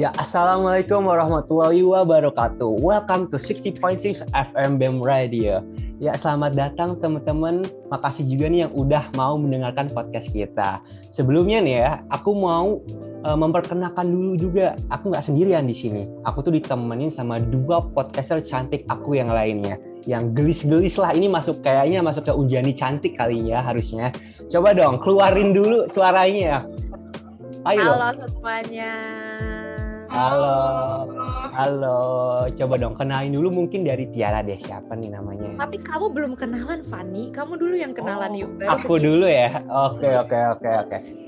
Ya, Assalamualaikum warahmatullahi wabarakatuh. Welcome to 60.6 FM BEM Radio. Ya, selamat datang teman-teman. Makasih juga nih yang udah mau mendengarkan podcast kita. Sebelumnya nih ya, aku mau memperkenalkan dulu juga. Aku nggak sendirian di sini. Aku tuh ditemenin sama dua podcaster cantik aku yang lainnya. Yang gelis-gelis lah, ini kayaknya masuk ke Unjani cantik kali ya harusnya. Coba dong, keluarin dulu suaranya. Ayo. Halo semuanya. Halo. Coba dong kenalin dulu mungkin dari Tiara deh, siapa nih namanya? Tapi kamu belum kenalan, Fanny. Kamu dulu yang kenalan yuk. Aku dulu ya. Oke.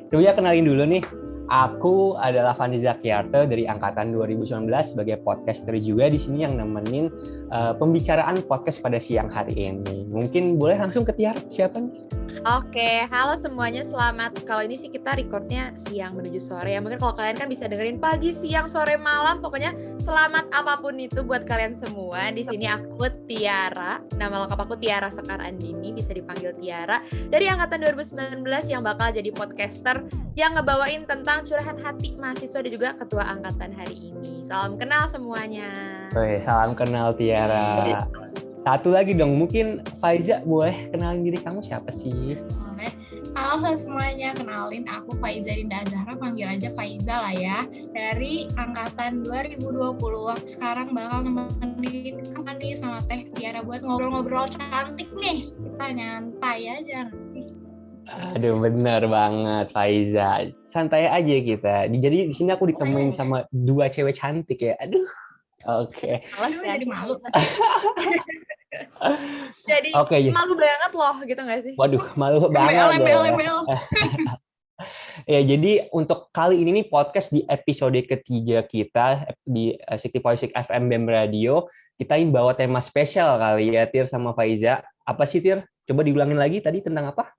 Sebelumnya kenalin dulu nih. Aku adalah Fanny Zakiarto dari angkatan 2019 sebagai podcaster juga di sini yang nemenin pembicaraan podcast pada siang hari ini. Mungkin boleh langsung ke Tiara, siapa nih? Oke, halo semuanya, selamat. Kalau ini sih kita recordnya siang menuju sore ya. Mungkin kalau kalian kan bisa dengerin pagi, siang, sore, malam. Pokoknya selamat apapun itu buat kalian semua. Di sini aku Tiara. Nama lengkap aku Tiara Sekar Andini, bisa dipanggil Tiara. Dari angkatan 2019 yang bakal jadi podcaster yang ngebawain tentang curahan hati mahasiswa dan juga ketua angkatan hari ini. Salam kenal semuanya. Oke, salam kenal Tiara. Satu lagi dong, mungkin Faiza boleh kenalin diri kamu siapa sih? Boleh. Halo semuanya, kenalin aku Faiza Dinda Azhara, panggil aja Faiza lah ya. Dari angkatan 2020, aku sekarang bakal nemenin nih sama Teh Tiara buat ngobrol-ngobrol cantik nih. Kita nyantai aja nggak sih? Aduh, bener banget Faiza. Santai aja kita. Jadi di sini aku ditemenin sama dua cewek cantik ya. Aduh. Oke. Jadi malu. Jadi malu banget loh gitu nggak sih? Waduh, malu banget Embel. Ya, jadi untuk kali ini nih podcast di episode ketiga kita di 60.6 FM BEM Radio, kita ingin bawa tema spesial kali ya, Tir sama Faiza. Apa sih, Tir? Coba diulangin lagi tadi tentang apa?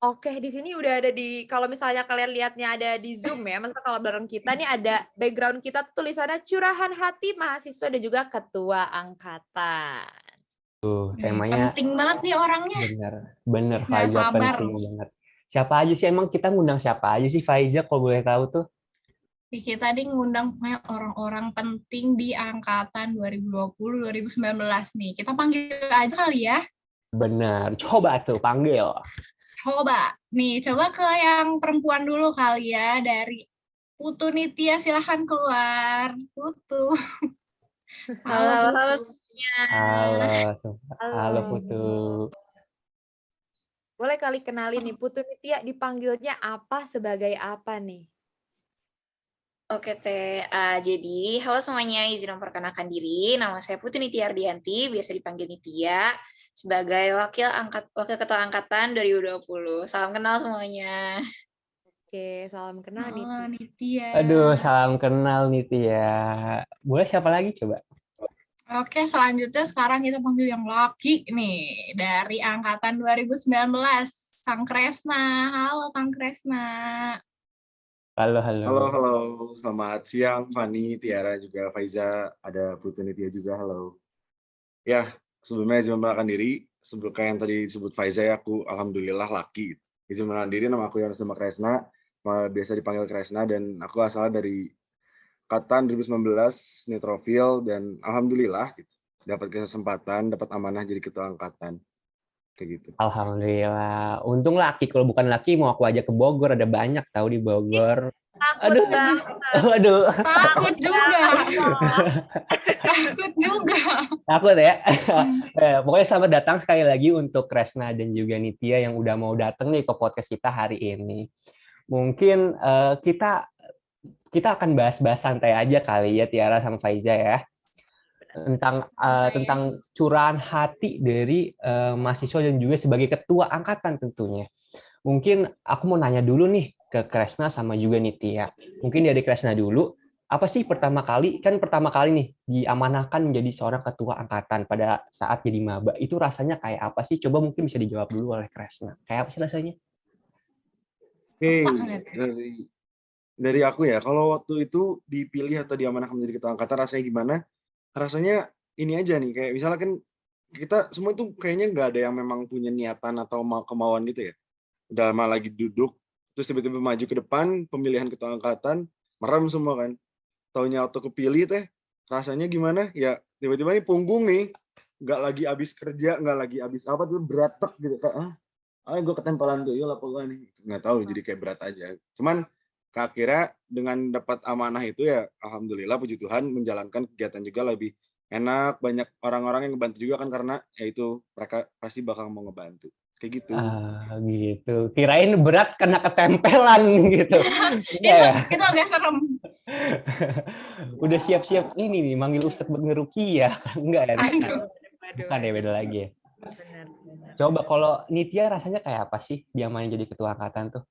Oke, di sini udah ada kalau misalnya kalian lihatnya ada di Zoom ya, maksudnya kalau bareng kita nih ada background kita tuh tulisannya curahan hati mahasiswa dan juga ketua angkatan. Temanya penting banget nih orangnya. Bener Faiza, penting banget. Siapa aja sih emang kita ngundang siapa aja sih Faiza kalau boleh tahu tuh? Kita nih ngundang orang-orang penting di angkatan 2020-2019 nih. Kita panggil aja kali ya. Bener, coba tuh panggil. Coba ke yang perempuan dulu kali ya, dari Putu Nitya, silahkan keluar. Putu. Halo semuanya. Halo Putu. Boleh kali kenalin nih, Putu Nitya dipanggilnya apa sebagai apa nih? Oke Teh, jadi halo semuanya, izin memperkenalkan diri. Nama saya Putu Nitya Ardianti, biasa dipanggil Nitya, sebagai wakil ketua angkatan 2020. Salam kenal semuanya. Oke, salam kenal Nitya. Aduh, salam kenal Nitya. Boleh siapa lagi coba? Oke, selanjutnya sekarang kita panggil yang laki nih, dari angkatan 2019, Kang Kresna. Halo Kang Kresna. Halo. Selamat siang, Fanny, Tiara, juga Faiza, ada Putu Nitya juga, halo. Ya, sebelumnya izin memperkenalkan diri, sebelum kayak yang tadi disebut Faiza, aku alhamdulillah laki. Izin memperkenalkan diri, nama aku Yanus Kresna, biasa dipanggil Kresna, dan aku asal dari angkatan 2019, Nitrofil, dan alhamdulillah dapat kesempatan, dapat amanah jadi ketua angkatan. Kayak gitu. Alhamdulillah. Untung laki, kalau bukan laki mau aku aja ke Bogor, ada banyak tahu di Bogor. Takut juga. Takut ya. Pokoknya selamat datang sekali lagi untuk Kresna dan juga Nitya yang udah mau datang nih ke podcast kita hari ini. Mungkin kita akan bahas-bahas santai aja kali ya, Tiara sama Faiza ya. Tentang curahan hati dari mahasiswa dan juga sebagai ketua angkatan tentunya. Mungkin aku mau nanya dulu nih ke Kresna sama juga Nitya. Mungkin dari Kresna dulu, apa sih pertama kali nih diamanahkan menjadi seorang ketua angkatan pada saat jadi maba? Itu rasanya kayak apa sih? Coba mungkin bisa dijawab dulu oleh Kresna. Kayak apa sih rasanya? Dari aku ya, kalau waktu itu dipilih atau diamanahkan menjadi ketua angkatan rasanya gimana? Rasanya ini aja nih, kayak misalnya kan kita semua tuh kayaknya nggak ada yang memang punya niatan atau kemauan gitu ya. Udah lama lagi duduk, terus tiba-tiba maju ke depan, pemilihan ketua angkatan, merem semua kan. taunya waktu kepilih teh rasanya gimana ya, tiba-tiba nih punggung nih nggak lagi abis kerja, nggak lagi abis apa tuh berat gitu kayak gue ketempelan tuh ya lah pokoknya nih, nggak tahu jadi kayak berat aja. Cuman akhirnya dengan dapat amanah itu ya alhamdulillah puji Tuhan menjalankan kegiatan juga lebih enak, banyak orang-orang yang ngebantu juga kan, karena ya itu mereka pasti bakal mau ngebantu kayak gitu. Gitu. Kirain berat kena ketempelan gitu. Itu agak serem. Udah siap-siap ini nih manggil Ustadz buat ngeruqyah. Enggak ya? Bukan ya, beda lagi ya. Benar. Coba kalau Nitya rasanya kayak apa sih dia main jadi ketua angkatan tuh?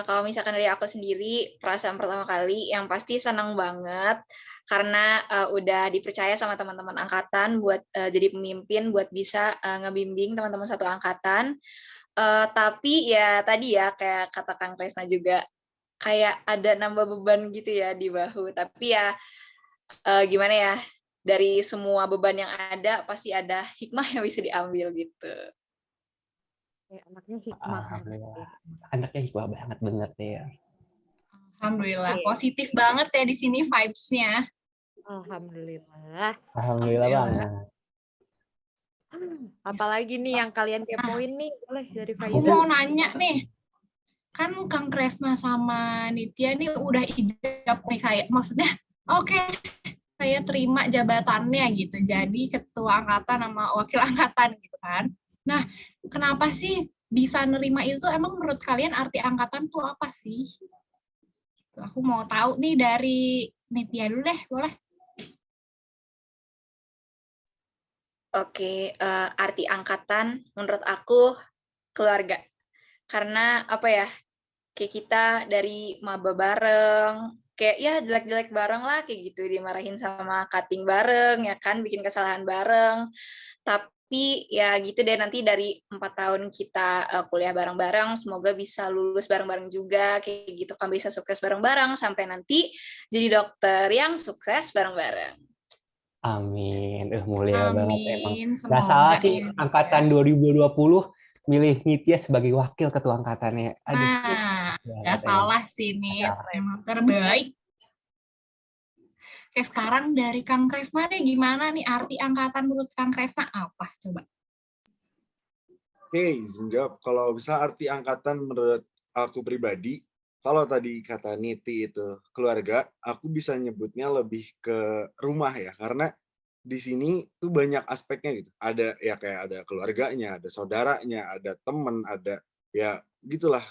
Kalau misalkan dari aku sendiri, perasaan pertama kali yang pasti senang banget karena udah dipercaya sama teman-teman angkatan buat jadi pemimpin, buat bisa ngebimbing teman-teman satu angkatan. Tapi ya tadi ya kayak kata Kang Kresna juga, kayak ada nambah beban gitu ya di bahu. Tapi ya gimana ya, dari semua beban yang ada pasti ada hikmah yang bisa diambil gitu. Anaknya hikmah. Anaknya hikmah banget bener deh. Alhamdulillah, positif banget ya di sini vibes-nya. Alhamdulillah banget. Apalagi nih yang kalian kepoin nih, boleh dari Faiza. Aku mau nanya nih, kan Kang Kresna sama Nitya nih udah ijab nih kayak, maksudnya oke, saya terima jabatannya gitu, jadi ketua angkatan sama wakil angkatan gitu kan. Nah, kenapa sih bisa nerima itu? Emang menurut kalian arti angkatan tuh apa sih? Aku mau tahu nih dari Nitya dulu deh, boleh? Oke, arti angkatan menurut aku keluarga. Karena apa ya, kayak kita dari maba bareng, kayak ya jelek-jelek bareng lah kayak gitu, dimarahin sama cutting bareng ya kan, bikin kesalahan bareng. Tapi ya gitu deh, nanti dari 4 tahun kita kuliah bareng-bareng, semoga bisa lulus bareng-bareng juga kayak gitu kan, bisa sukses bareng-bareng sampai nanti jadi dokter yang sukses bareng-bareng. Amin. Mulia banget emang. Semoga Gak salah sih ya. angkatan 2020 milih Nitya sebagai wakil ketua angkatannya. Aduh. Gak salah sih nih, emang terbaik. Oke, sekarang dari Kang Kresna deh, gimana nih arti angkatan menurut Kang Kresna apa? Coba. Oke, izin jawab. Kalau bisa arti angkatan menurut aku pribadi, kalau tadi kata Niti itu keluarga, aku bisa nyebutnya lebih ke rumah ya, karena di sini tuh banyak aspeknya gitu. Ada ya kayak ada keluarganya, ada saudaranya, ada teman, ada ya gitulah.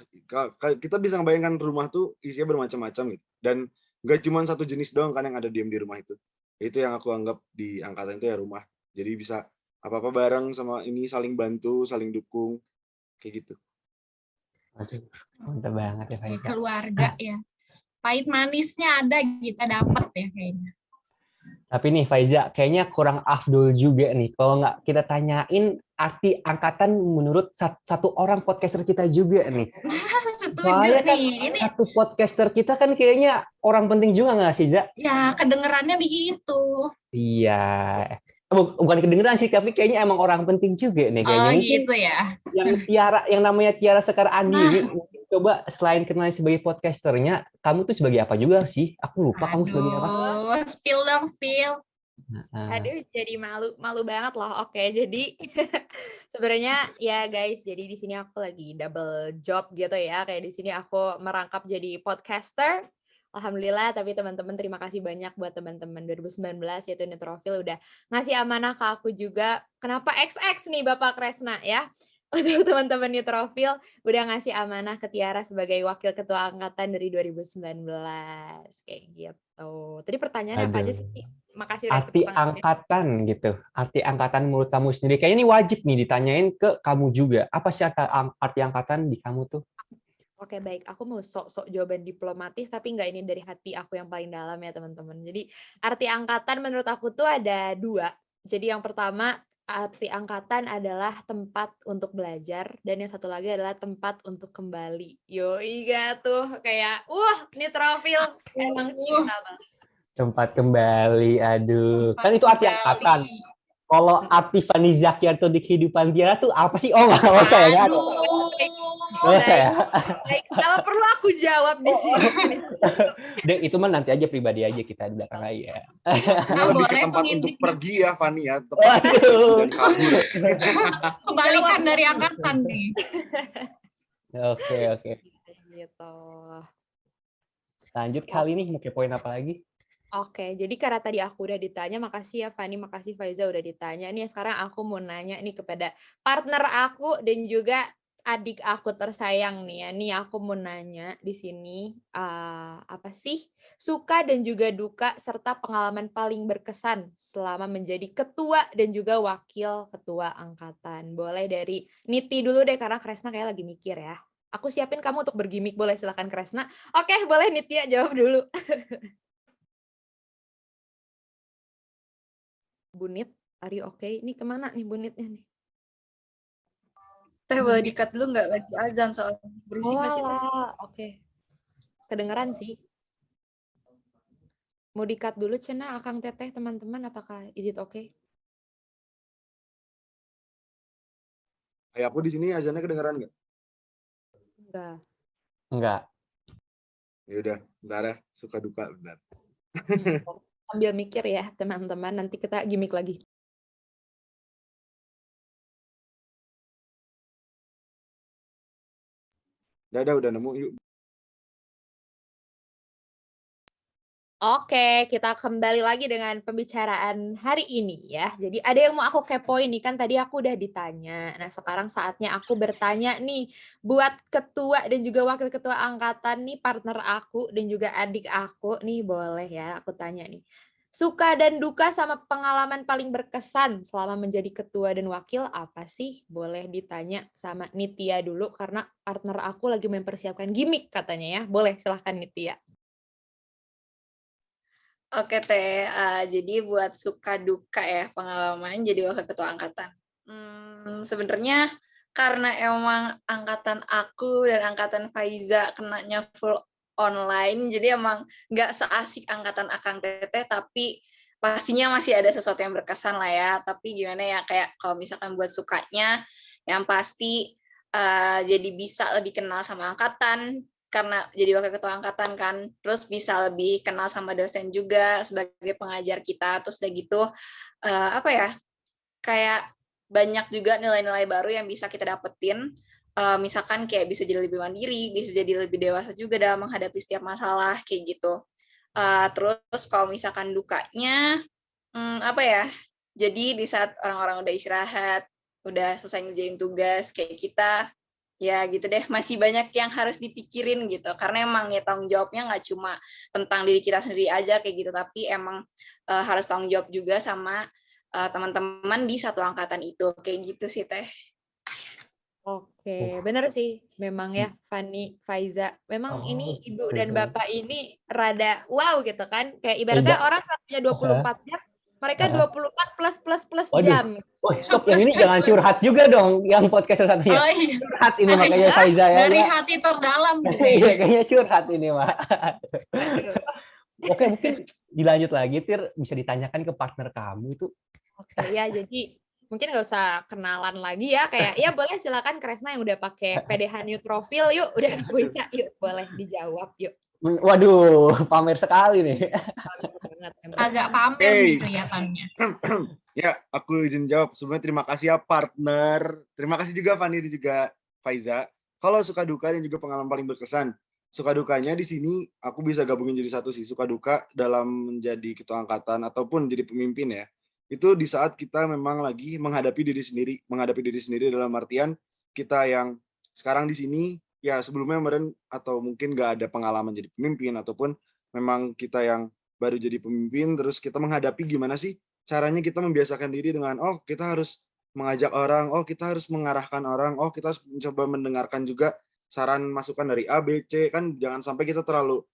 Kita bisa membayangkan rumah tuh isinya bermacam-macam gitu. Dan nggak cuma satu jenis doang kan yang ada diam di rumah itu. Itu yang aku anggap di angkatan itu ya rumah. Jadi bisa apa-apa bareng sama ini, saling bantu, saling dukung, kayak gitu. Aduh, mantap banget ya Faiza. Keluarga ya. Pahit manisnya ada, kita dapat ya kayaknya. Tapi nih Faiza, kayaknya kurang afdol juga nih. Kalau nggak kita tanyain arti angkatan menurut satu orang podcaster kita juga nih. Setuju kan nih. Satu podcaster kita kan kayaknya orang penting juga nggak sih, Za? Ya, kedengerannya begitu. Iya. Bukan kedengeran sih, tapi kayaknya emang orang penting juga nih kayaknya. Oh gitu ya. Yang namanya Tiara Sekar Andini, coba selain kenal sebagai podcasternya, kamu tuh sebagai apa juga sih? Aku lupa kamu sebagai apa. Spill dong, spill. Aduh, jadi malu banget loh. Oke, jadi sebenarnya ya guys, jadi di sini aku lagi double job gitu ya. Kayak di sini aku merangkap jadi podcaster. Alhamdulillah, tapi teman-teman terima kasih banyak buat teman-teman 2019 yaitu Nitrofil udah ngasih amanah ke aku juga. Kenapa XX nih Bapak Kresna ya? Untuk teman-teman Nitrofil udah ngasih amanah ke Tiara sebagai wakil ketua angkatan dari 2019 kayak gitu. Tadi pertanyaannya apa aja sih? Makasih udah arti angkatan gitu. Arti angkatan menurut kamu sendiri. Kayaknya ini wajib nih ditanyain ke kamu juga. Apa sih arti angkatan di kamu tuh? Oke, baik. Aku mau sok-sok jawaban diplomatis, tapi nggak ini dari hati aku yang paling dalam ya, teman-teman. Jadi, arti angkatan menurut aku tuh ada 2. Jadi, yang pertama, arti angkatan adalah tempat untuk belajar, dan yang satu lagi adalah tempat untuk kembali. Yoi, gak tuh? Kayak, Nitrofil emang cinta banget. Tempat kembali, aduh. Kan itu arti angkatan. Kalau arti Fani Zakianto di kehidupan Tiara tuh apa sih? Oh, nggak usah ya, nggak ada. Nggak usah ya? Baik, kalau perlu aku jawab di sini. Dek, itu mah nanti aja pribadi aja kita di belakang aja. Ini lebih ke boleh tempat mengintip untuk nih. pergi ya, Fani ya. Tempat Waduh. dan kabur. Kebalikan dari angkatan nih. Oke. Gitu. Lanjut kali nih, mau kepoin apa lagi? Oke, jadi karena tadi aku udah ditanya, makasih ya Fani, makasih Faiza udah ditanya. Nih sekarang aku mau nanya nih kepada partner aku dan juga adik aku tersayang nih ya. Nih aku mau nanya di sini apa sih suka dan juga duka serta pengalaman paling berkesan selama menjadi ketua dan juga wakil ketua angkatan. Boleh dari Niti dulu deh karena Kresna kayak lagi mikir ya. Aku siapin kamu untuk bergimik, boleh silakan Kresna. Oke, boleh Nitia jawab dulu. Bunit, are you okay? Ini kemana nih bunitnya nih? Teh boleh di-cut dulu nggak? Lagi azan soalnya. Berisik nggak sih, Teh? Walah, oke. Kedengeran sih. Mau di-cut dulu Cena, Akang Teteh, teman-teman, apakah is it okay? Kayak aku di sini azannya kedengeran nggak? Enggak. Enggak. Ya udah, bentar ya. Suka duka bentar. Sambil mikir ya teman-teman, nanti kita gimmick lagi. Udah nemu yuk. Oke, kita kembali lagi dengan pembicaraan hari ini ya. Jadi ada yang mau aku kepoin nih, kan tadi aku udah ditanya. Nah sekarang saatnya aku bertanya nih, buat ketua dan juga wakil ketua angkatan nih, partner aku dan juga adik aku nih, boleh ya aku tanya nih. Suka dan duka sama pengalaman paling berkesan selama menjadi ketua dan wakil apa sih? Boleh ditanya sama Nitya dulu karena partner aku lagi mempersiapkan gimmick katanya ya. Boleh silahkan Nitya. Oke Teh, jadi buat suka duka ya pengalaman jadi wakil ketua angkatan. Sebenarnya karena emang angkatan aku dan angkatan Faiza kenanya full online, jadi emang nggak seasik angkatan Akang Teteh, tapi pastinya masih ada sesuatu yang berkesan lah ya. Tapi gimana ya, kayak kalau misalkan buat sukanya, yang pasti jadi bisa lebih kenal sama angkatan, karena jadi wakil ketua angkatan kan, terus bisa lebih kenal sama dosen juga sebagai pengajar kita, terus udah gitu apa ya, kayak banyak juga nilai-nilai baru yang bisa kita dapetin, misalkan kayak bisa jadi lebih mandiri, bisa jadi lebih dewasa juga dalam menghadapi setiap masalah kayak gitu. Terus kalau misalkan dukanya apa ya, jadi di saat orang-orang udah istirahat, udah selesai ngerjain tugas kayak kita, ya gitu deh, masih banyak yang harus dipikirin gitu, karena emang ya tanggung jawabnya nggak cuma tentang diri kita sendiri aja kayak gitu, tapi emang harus tanggung jawab juga sama teman-teman di satu angkatan itu, kayak gitu sih Teh. Oke, bener sih. Memang ya, Fani, Faiza. Memang ini ibu dan bapak ini rada wow gitu kan. Kayak ibaratnya orang cuma punya 24 jam, mereka 24 plus Waduh. jam. Oh, stop, yang ini jangan curhat juga dong, yang podcast satunya. Oh iya. Curhat ini makanya Faiza ya. Dari ya. hati terdalam gitu Iya, ya. kayaknya curhat ini, Mak. Aduh. Oke, mungkin dilanjut lagi, Tir. Bisa ditanyakan ke partner kamu itu. Oke, ya jadi mungkin nggak usah kenalan lagi ya, kayak ya boleh silakan Kresna yang udah pakai PDH New Profile, yuk udah bisa, yuk boleh dijawab, yuk. Waduh, pamer sekali nih. Agak pamer nih kelihatannya. Ya, aku izin jawab. Sebenarnya terima kasih ya partner. Terima kasih juga Fani dan juga Faiza. Kalau suka duka dan juga pengalaman paling berkesan. Suka dukanya di sini aku bisa gabungin jadi satu sih. Suka duka dalam menjadi ketua angkatan ataupun jadi pemimpin ya. Itu di saat kita memang lagi menghadapi diri sendiri dalam artian kita yang sekarang di sini ya sebelumnya kemarin atau mungkin nggak ada pengalaman jadi pemimpin ataupun memang kita yang baru jadi pemimpin terus kita menghadapi gimana sih caranya kita membiasakan diri dengan oh kita harus mengajak orang, oh kita harus mengarahkan orang, oh kita harus mencoba mendengarkan juga saran masukan dari A, B, C, kan jangan sampai kita terlalu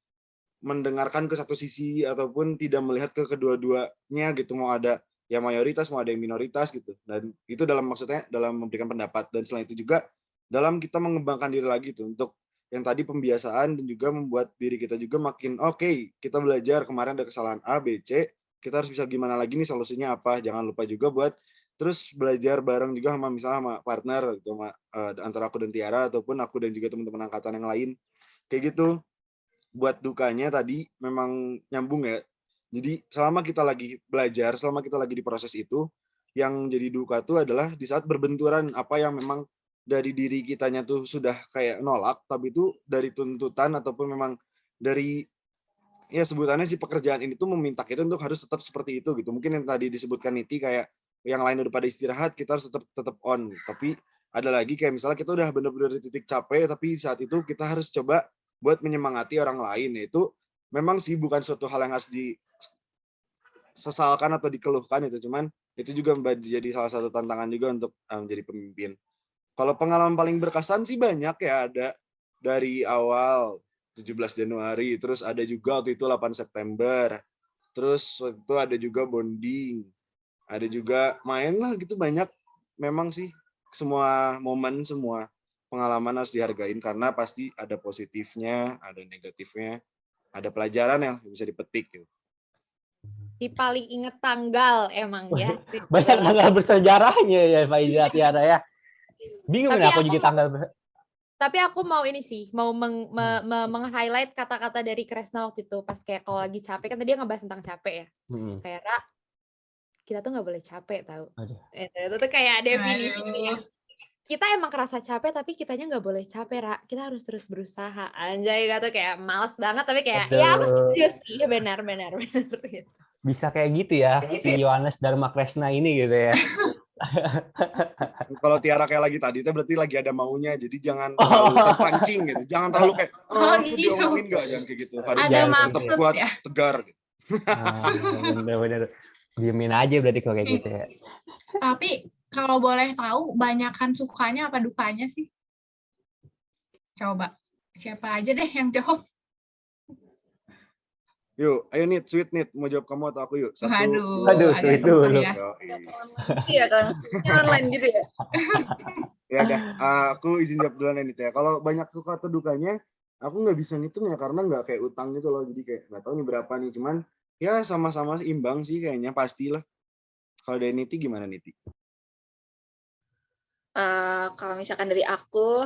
mendengarkan ke satu sisi ataupun tidak melihat ke kedua-duanya gitu, mau ada yang mayoritas mau ada yang minoritas gitu, dan itu dalam maksudnya dalam memberikan pendapat, dan selain itu juga dalam kita mengembangkan diri lagi tuh untuk yang tadi pembiasaan dan juga membuat diri kita juga makin oke, kita belajar kemarin ada kesalahan A, B, C, kita harus bisa gimana lagi nih solusinya apa, jangan lupa juga buat terus belajar bareng juga sama misalnya sama partner gitu, antara aku dan Tiara ataupun aku dan juga teman-teman angkatan yang lain kayak gitu. Buat dukanya tadi memang nyambung ya. Jadi selama kita lagi belajar, selama kita lagi di proses itu, yang jadi duka tuh adalah di saat berbenturan apa yang memang dari diri kitanya tuh sudah kayak nolak, tapi itu dari tuntutan ataupun memang dari ya sebutannya si pekerjaan ini tuh meminta kita untuk harus tetap seperti itu gitu. Mungkin yang tadi disebutkan Niti kayak yang lain udah pada istirahat, kita harus tetap on. Tapi ada lagi kayak misalnya kita udah benar-benar di titik capek, tapi saat itu kita harus coba buat menyemangati orang lain. Itu memang sih bukan suatu hal yang harus disesalkan atau dikeluhkan itu, cuman itu juga menjadi salah satu tantangan juga untuk menjadi pemimpin. Kalau pengalaman paling berkesan sih banyak ya, ada dari awal 17 Januari, terus ada juga waktu itu 8 September, terus waktu itu ada juga bonding, ada juga main lah gitu, banyak. Memang sih semua momen, semua pengalaman harus dihargain karena pasti ada positifnya, ada negatifnya, ada pelajaran yang bisa dipetik gitu. Si paling inget tanggal emang ya. Banyak tanggal bersejarahnya ya Faiza, Tiara ya. Bingung Tapi ya aku juga tanggal. Tapi aku mau ini sih, mau meng-highlight kata-kata dari Kresna waktu itu pas kayak kalau lagi capek, kan tadi dia ngebahas tentang capek ya. Kayak Ra, kita tuh nggak boleh capek tahu. Itu tuh kayak definisi ya. Kita emang kerasa capek tapi kitanya nggak boleh capek, Ra. Kita harus terus berusaha. Anjay, kata kayak males banget tapi kayak ya aku setuju sih, benar gitu. Bisa kayak gitu ya si Yohanes Dharma Kresna ini gitu ya. Kalau Tiara kayak lagi tadi, itu berarti lagi ada maunya, jadi jangan terlalu terpancing gitu, jangan terlalu kayak gitu. diomongin nggak, jangan kayak gitu, harus ada tetap kuat, ya? tegar gitu. Bener-bener diemin aja berarti kalau kayak gitu ya. Tapi kalau boleh tahu, banyakan sukanya apa dukanya sih? Coba siapa aja deh yang jawab. Yuk, ayo Nit, sweet Nit, mau jawab kamu atau aku yuk? Aduh, sweet dulu. Iya kan, online gitu ya. Ya udah, aku izin jawab duluan ya Nit ya. Kalau banyak suka atau dukanya, aku nggak bisa ngitung ya karena nggak kayak utang gitu loh. Jadi kayak nggak tahu nih berapa nih. Cuman ya sama-sama imbang sih kayaknya, pastilah. Kalau dari Niti gimana Niti? Kalau misalkan dari aku,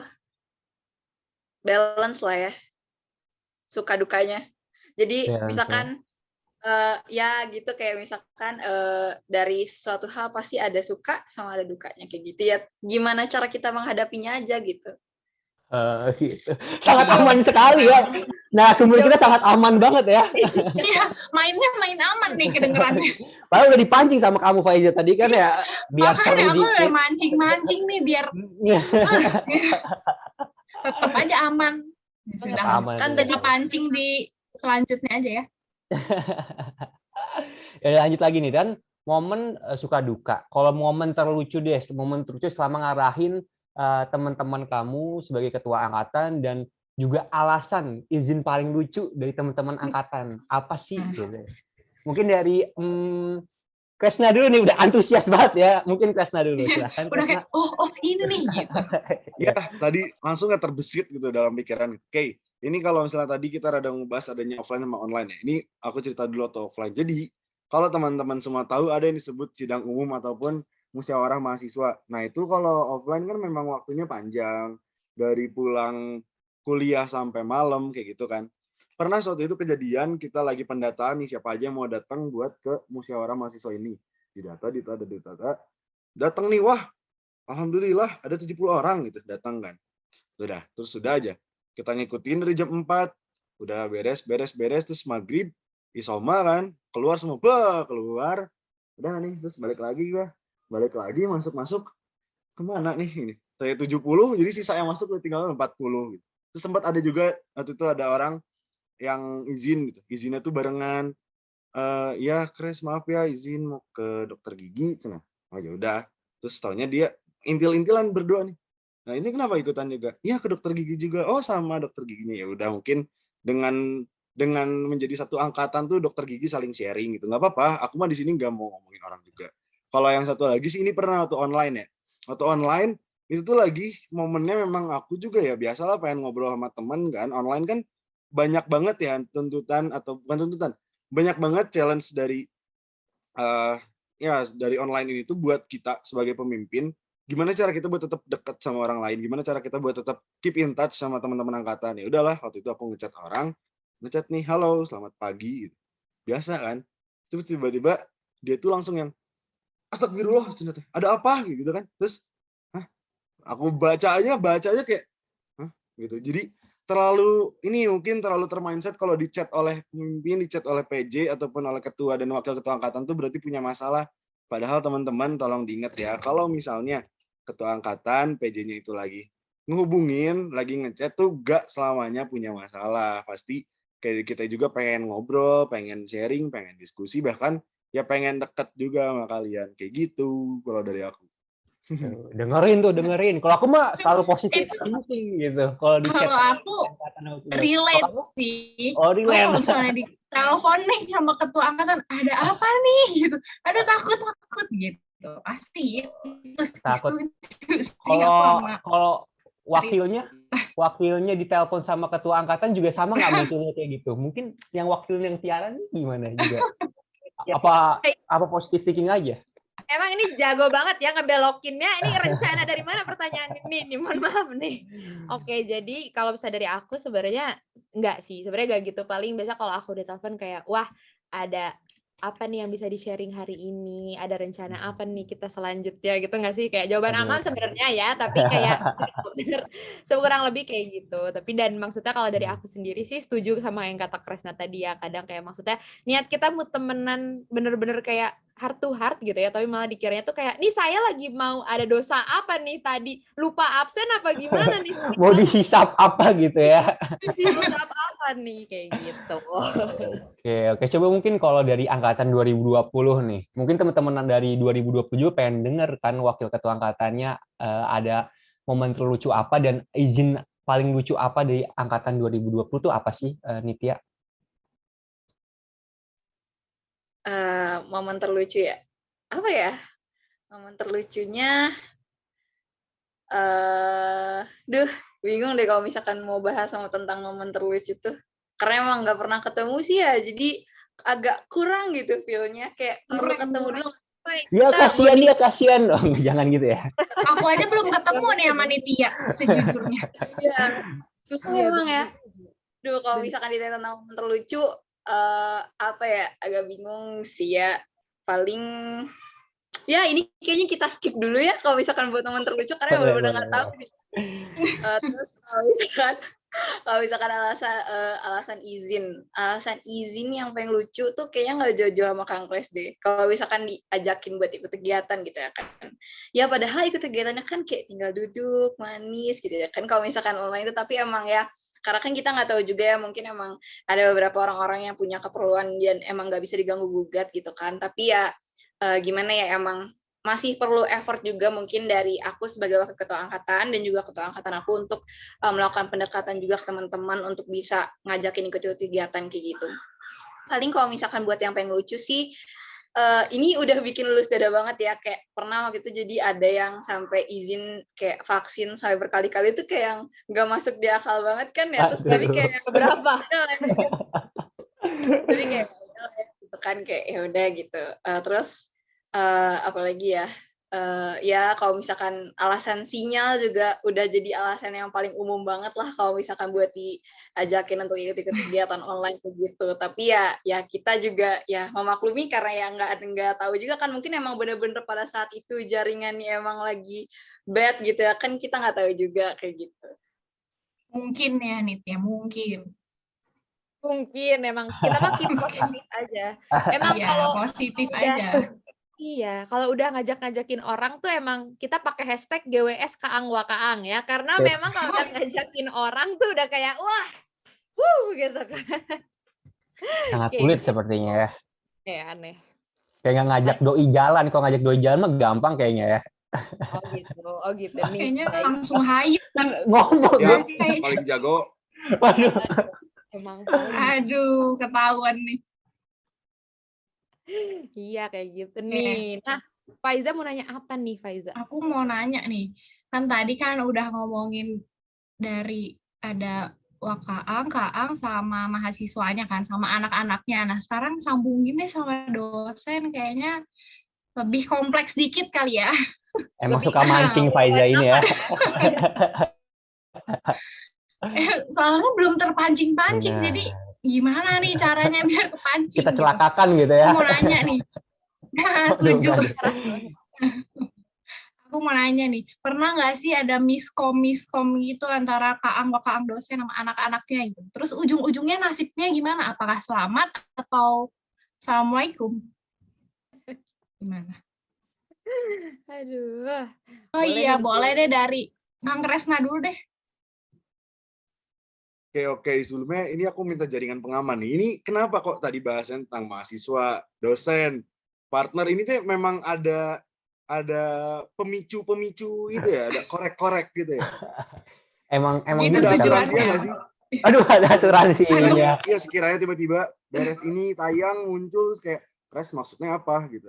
balance lah ya, suka dukanya. Jadi misalkan ya gitu, kayak misalkan dari suatu hal pasti ada suka sama ada dukanya kayak gitu ya. Gimana cara kita menghadapinya aja gitu. Gitu. Sangat aman sekali ya. Nah, sumber kita sangat aman banget ya. Iya, mainnya main aman nih kedengerannya. Padahal udah dipancing sama kamu Faiza tadi kan ya. Biar makanya aku udah mancing-mancing nih biar tetap aja aman. Sudah aman. Kan tadi pancing di selanjutnya aja ya. Ya lanjut lagi nih kan, momen suka duka. Kalau momen terlucu deh, momen terlucu selama ngarahin teman-teman kamu sebagai ketua angkatan dan juga alasan izin paling lucu dari teman-teman angkatan apa sih? Gitu. Mungkin dari Kresna dulu nih, udah antusias banget ya. Mungkin Kresna dulu. Silahkan, udah kayak oh ini nih gitu. Ya tadi langsung nggak terbesit gitu dalam pikiran. Oke, ini kalau misalnya tadi kita rada ngebahas adanya offline sama online ya. Ini aku cerita dulu atau offline. Jadi kalau teman-teman semua tahu ada yang disebut sidang umum ataupun musyawarah mahasiswa. Nah itu kalau offline kan memang waktunya panjang, dari pulang kuliah sampai malam kayak gitu kan. Pernah suatu itu kejadian kita lagi pendataan nih siapa aja yang mau datang buat ke musyawarah mahasiswa ini. Didata, datang nih, wah alhamdulillah ada 70 orang gitu datang kan. Terus sudah aja. Kita ngikutin dari jam 4, udah beres, terus maghrib, isoma kan, keluar semua, keluar. Udah nih, terus balik lagi, masuk, kemana nih ini? Saya 70, jadi sisa yang masuk tinggal 40 gitu. Terus sempat ada juga, waktu itu ada orang yang izin gitu, izinnya tuh barengan. Ya Kres maaf ya izin mau ke dokter gigi, nah ya udah. Terus taunya dia intil-intilan berdua nih. Nah ini kenapa ikutan juga? Iya ke dokter gigi juga. Oh sama dokter giginya, ya udah mungkin dengan menjadi satu angkatan tuh dokter gigi saling sharing gitu. Nggak apa-apa. Aku mah di sini nggak mau ngomongin orang juga. Kalau yang satu lagi sih ini pernah waktu online ya. Waktu online itu tuh lagi momennya memang aku juga ya biasalah pengen ngobrol sama teman kan. Online kan banyak banget ya tuntutan atau bukan tuntutan. Banyak banget challenge dari ya dari online ini tuh buat kita sebagai pemimpin, gimana cara kita buat tetap dekat sama orang lain, gimana cara kita buat tetap keep in touch sama teman-teman angkatan. Ya udahlah, waktu itu aku ngechat nih, halo, selamat pagi, gitu. Biasa kan. Terus tiba-tiba dia tuh langsung yang, astagfirullah, ada apa gitu kan. Terus, aku baca aja kayak, gitu. Jadi mungkin terlalu termindset kalau di chat oleh pemimpin, di chat oleh PJ ataupun oleh ketua dan wakil ketua angkatan tuh berarti punya masalah. Padahal teman-teman tolong diingat ya, kalau misalnya ketua angkatan, PJ-nya itu lagi ngehubungin, lagi ngechat tuh gak selamanya punya masalah. Pasti kayak kita juga pengen ngobrol, pengen sharing, pengen diskusi, bahkan ya pengen deket juga sama kalian. Kayak gitu kalau dari aku. Dengerin. Kalau aku mah selalu positif thinking gitu. Kalau di chat. Kalau aku relate sih. Oh, relate. Kalau misalnya di telepon nih sama ketua angkatan, ada apa nih gitu. Ada takut gitu. Pasti. Takut. Kalau wakilnya ditelepon sama ketua angkatan juga sama nggak munculnya kayak gitu? Mungkin yang wakilnya yang Tiara nih gimana juga? Apa positif thinking aja? Emang ini jago banget ya ngebelokinnya. Ini rencana dari mana pertanyaan ini? Mohon maaf nih. Oke, jadi kalau misalnya dari aku sebenarnya enggak sih. Sebenarnya enggak gitu. Paling biasa kalau aku udah telepon kayak, wah ada apa nih yang bisa di-sharing hari ini? Ada rencana apa nih kita selanjutnya gitu nggak sih? Kayak jawaban aman sebenarnya ya, tapi kayak kurang lebih kayak gitu. Tapi dan maksudnya kalau dari aku sendiri sih setuju sama yang kata Kresna tadi ya. Kadang kayak maksudnya niat kita mau temenan bener-bener kayak heart to heart gitu ya, tapi malah dikiranya tuh kayak, nih saya lagi mau ada dosa apa nih tadi? Lupa absen apa gimana nih? Mau dihisap apa gitu ya? Dihisap apa nih? Kayak gitu. Oke. Coba mungkin kalau dari angkatan 2020 nih, mungkin teman-teman dari 2020 pengen denger kan wakil ketua angkatannya ada momen terlucu apa dan izin paling lucu apa dari angkatan 2020 tuh apa sih, Nitya? Momen terlucu ya, apa ya, momen terlucunya, bingung deh kalau misalkan mau bahas tentang momen terlucu tuh, karena emang nggak pernah ketemu sih ya, jadi agak kurang gitu feel-nya, kayak perlu ketemu dulu. Ya kasihan. Oh, jangan gitu ya. Aku aja belum ketemu nih sama Nitya sejujurnya. Iya, susah emang ya. Kalau misalkan ditanya tentang momen terlucu, apa ya, agak bingung sih ya. Paling ya ini kayaknya kita skip dulu ya kalau misalkan buat momen terlucu karena benar-benar nggak tahu. Terus kalau misalkan alasan izin yang paling lucu tuh kayaknya nggak jauh-jauh sama Kang Kres deh. Kalau misalkan diajakin buat ikut kegiatan gitu ya kan. Ya padahal ikut kegiatannya kan kayak tinggal duduk manis gitu ya kan. Kalau misalkan online itu tapi emang ya karena kan kita nggak tahu juga ya, mungkin emang ada beberapa orang-orang yang punya keperluan dan emang nggak bisa diganggu gugat gitu kan. Tapi ya gimana ya, emang masih perlu effort juga mungkin dari aku sebagai wakil ketua angkatan dan juga ketua angkatan aku untuk melakukan pendekatan juga ke teman-teman untuk bisa ngajakin ikut kegiatan kayak gitu. Paling kalau misalkan buat yang pengen lucu sih, ini udah bikin lulus dada banget ya, kayak pernah waktu itu jadi ada yang sampai izin kayak vaksin sampai berkali-kali itu kayak yang nggak masuk di akal banget kan ya, terus tapi kayak berapa tapi kayak gitu kan, kayak ya udah gitu. Terus apalagi ya, ya kalau misalkan alasan sinyal juga udah jadi alasan yang paling umum banget lah kalau misalkan buat diajakin untuk ikut kegiatan online begitu. Tapi ya kita juga ya memaklumi karena ya nggak tahu juga kan, mungkin emang bener-bener pada saat itu jaringannya emang lagi bad gitu ya kan, kita nggak tahu juga kayak gitu. Mungkin ya Nitya, mungkin emang kita mah keep positif aja. Emang ya, kalau positif aja. Iya, kalau udah ngajakin orang tuh emang kita pakai hashtag GWS Kaang Wakaang ya, karena memang kalau udah ngajakin orang tuh udah kayak wah, gitu kan. Sangat sulit sepertinya ya. Ya aneh. Kayak nggak ngajak doi jalan, kalau ngajak doi jalan mah gampang kayaknya ya. Oh gitu nih. Kayaknya langsung hayu Kan ngomong ya, paling jago. Waduh. Emang. Aduh, ketahuan nih. Iya kayak gitu nih. Nah, Faiza mau nanya apa nih, Faiza? Aku mau nanya nih, kan tadi kan udah ngomongin dari ada Wakaang, Kaang sama mahasiswanya kan, sama anak-anaknya. Nah sekarang sambungin deh sama dosen, kayaknya lebih kompleks dikit kali ya. Emang Lebih suka mancing Faiza ini ya. Soalnya belum terpancing-pancing, Benar. jadi gimana nih caranya biar kepancing Kita gitu. celakakan gitu ya. Aku mau nanya nih. Waduh, Setuju. enggak deh. Aku mau nanya nih, pernah nggak sih ada miskom gitu antara Kak Ang dosen sama anak-anaknya gitu? Terus ujung-ujungnya nasibnya gimana? Apakah selamat atau assalamualaikum? Gimana? Aduh. Oh Boleh iya, nih, boleh deh dari Kang Kresna dulu deh. Oke. Sebelumnya ini aku minta jaringan pengaman nih. Ini kenapa kok tadi bahasan tentang mahasiswa, dosen, partner ini tuh memang ada pemicu itu ya, ada korek-korek gitu ya. Emang Itu gitu Ada kan. asuransinya tujuannya. nggak sih? Aduh, ada asuransi Aduh. ya. Iya, sekiranya tiba-tiba beres ini tayang muncul kayak Kres maksudnya apa gitu.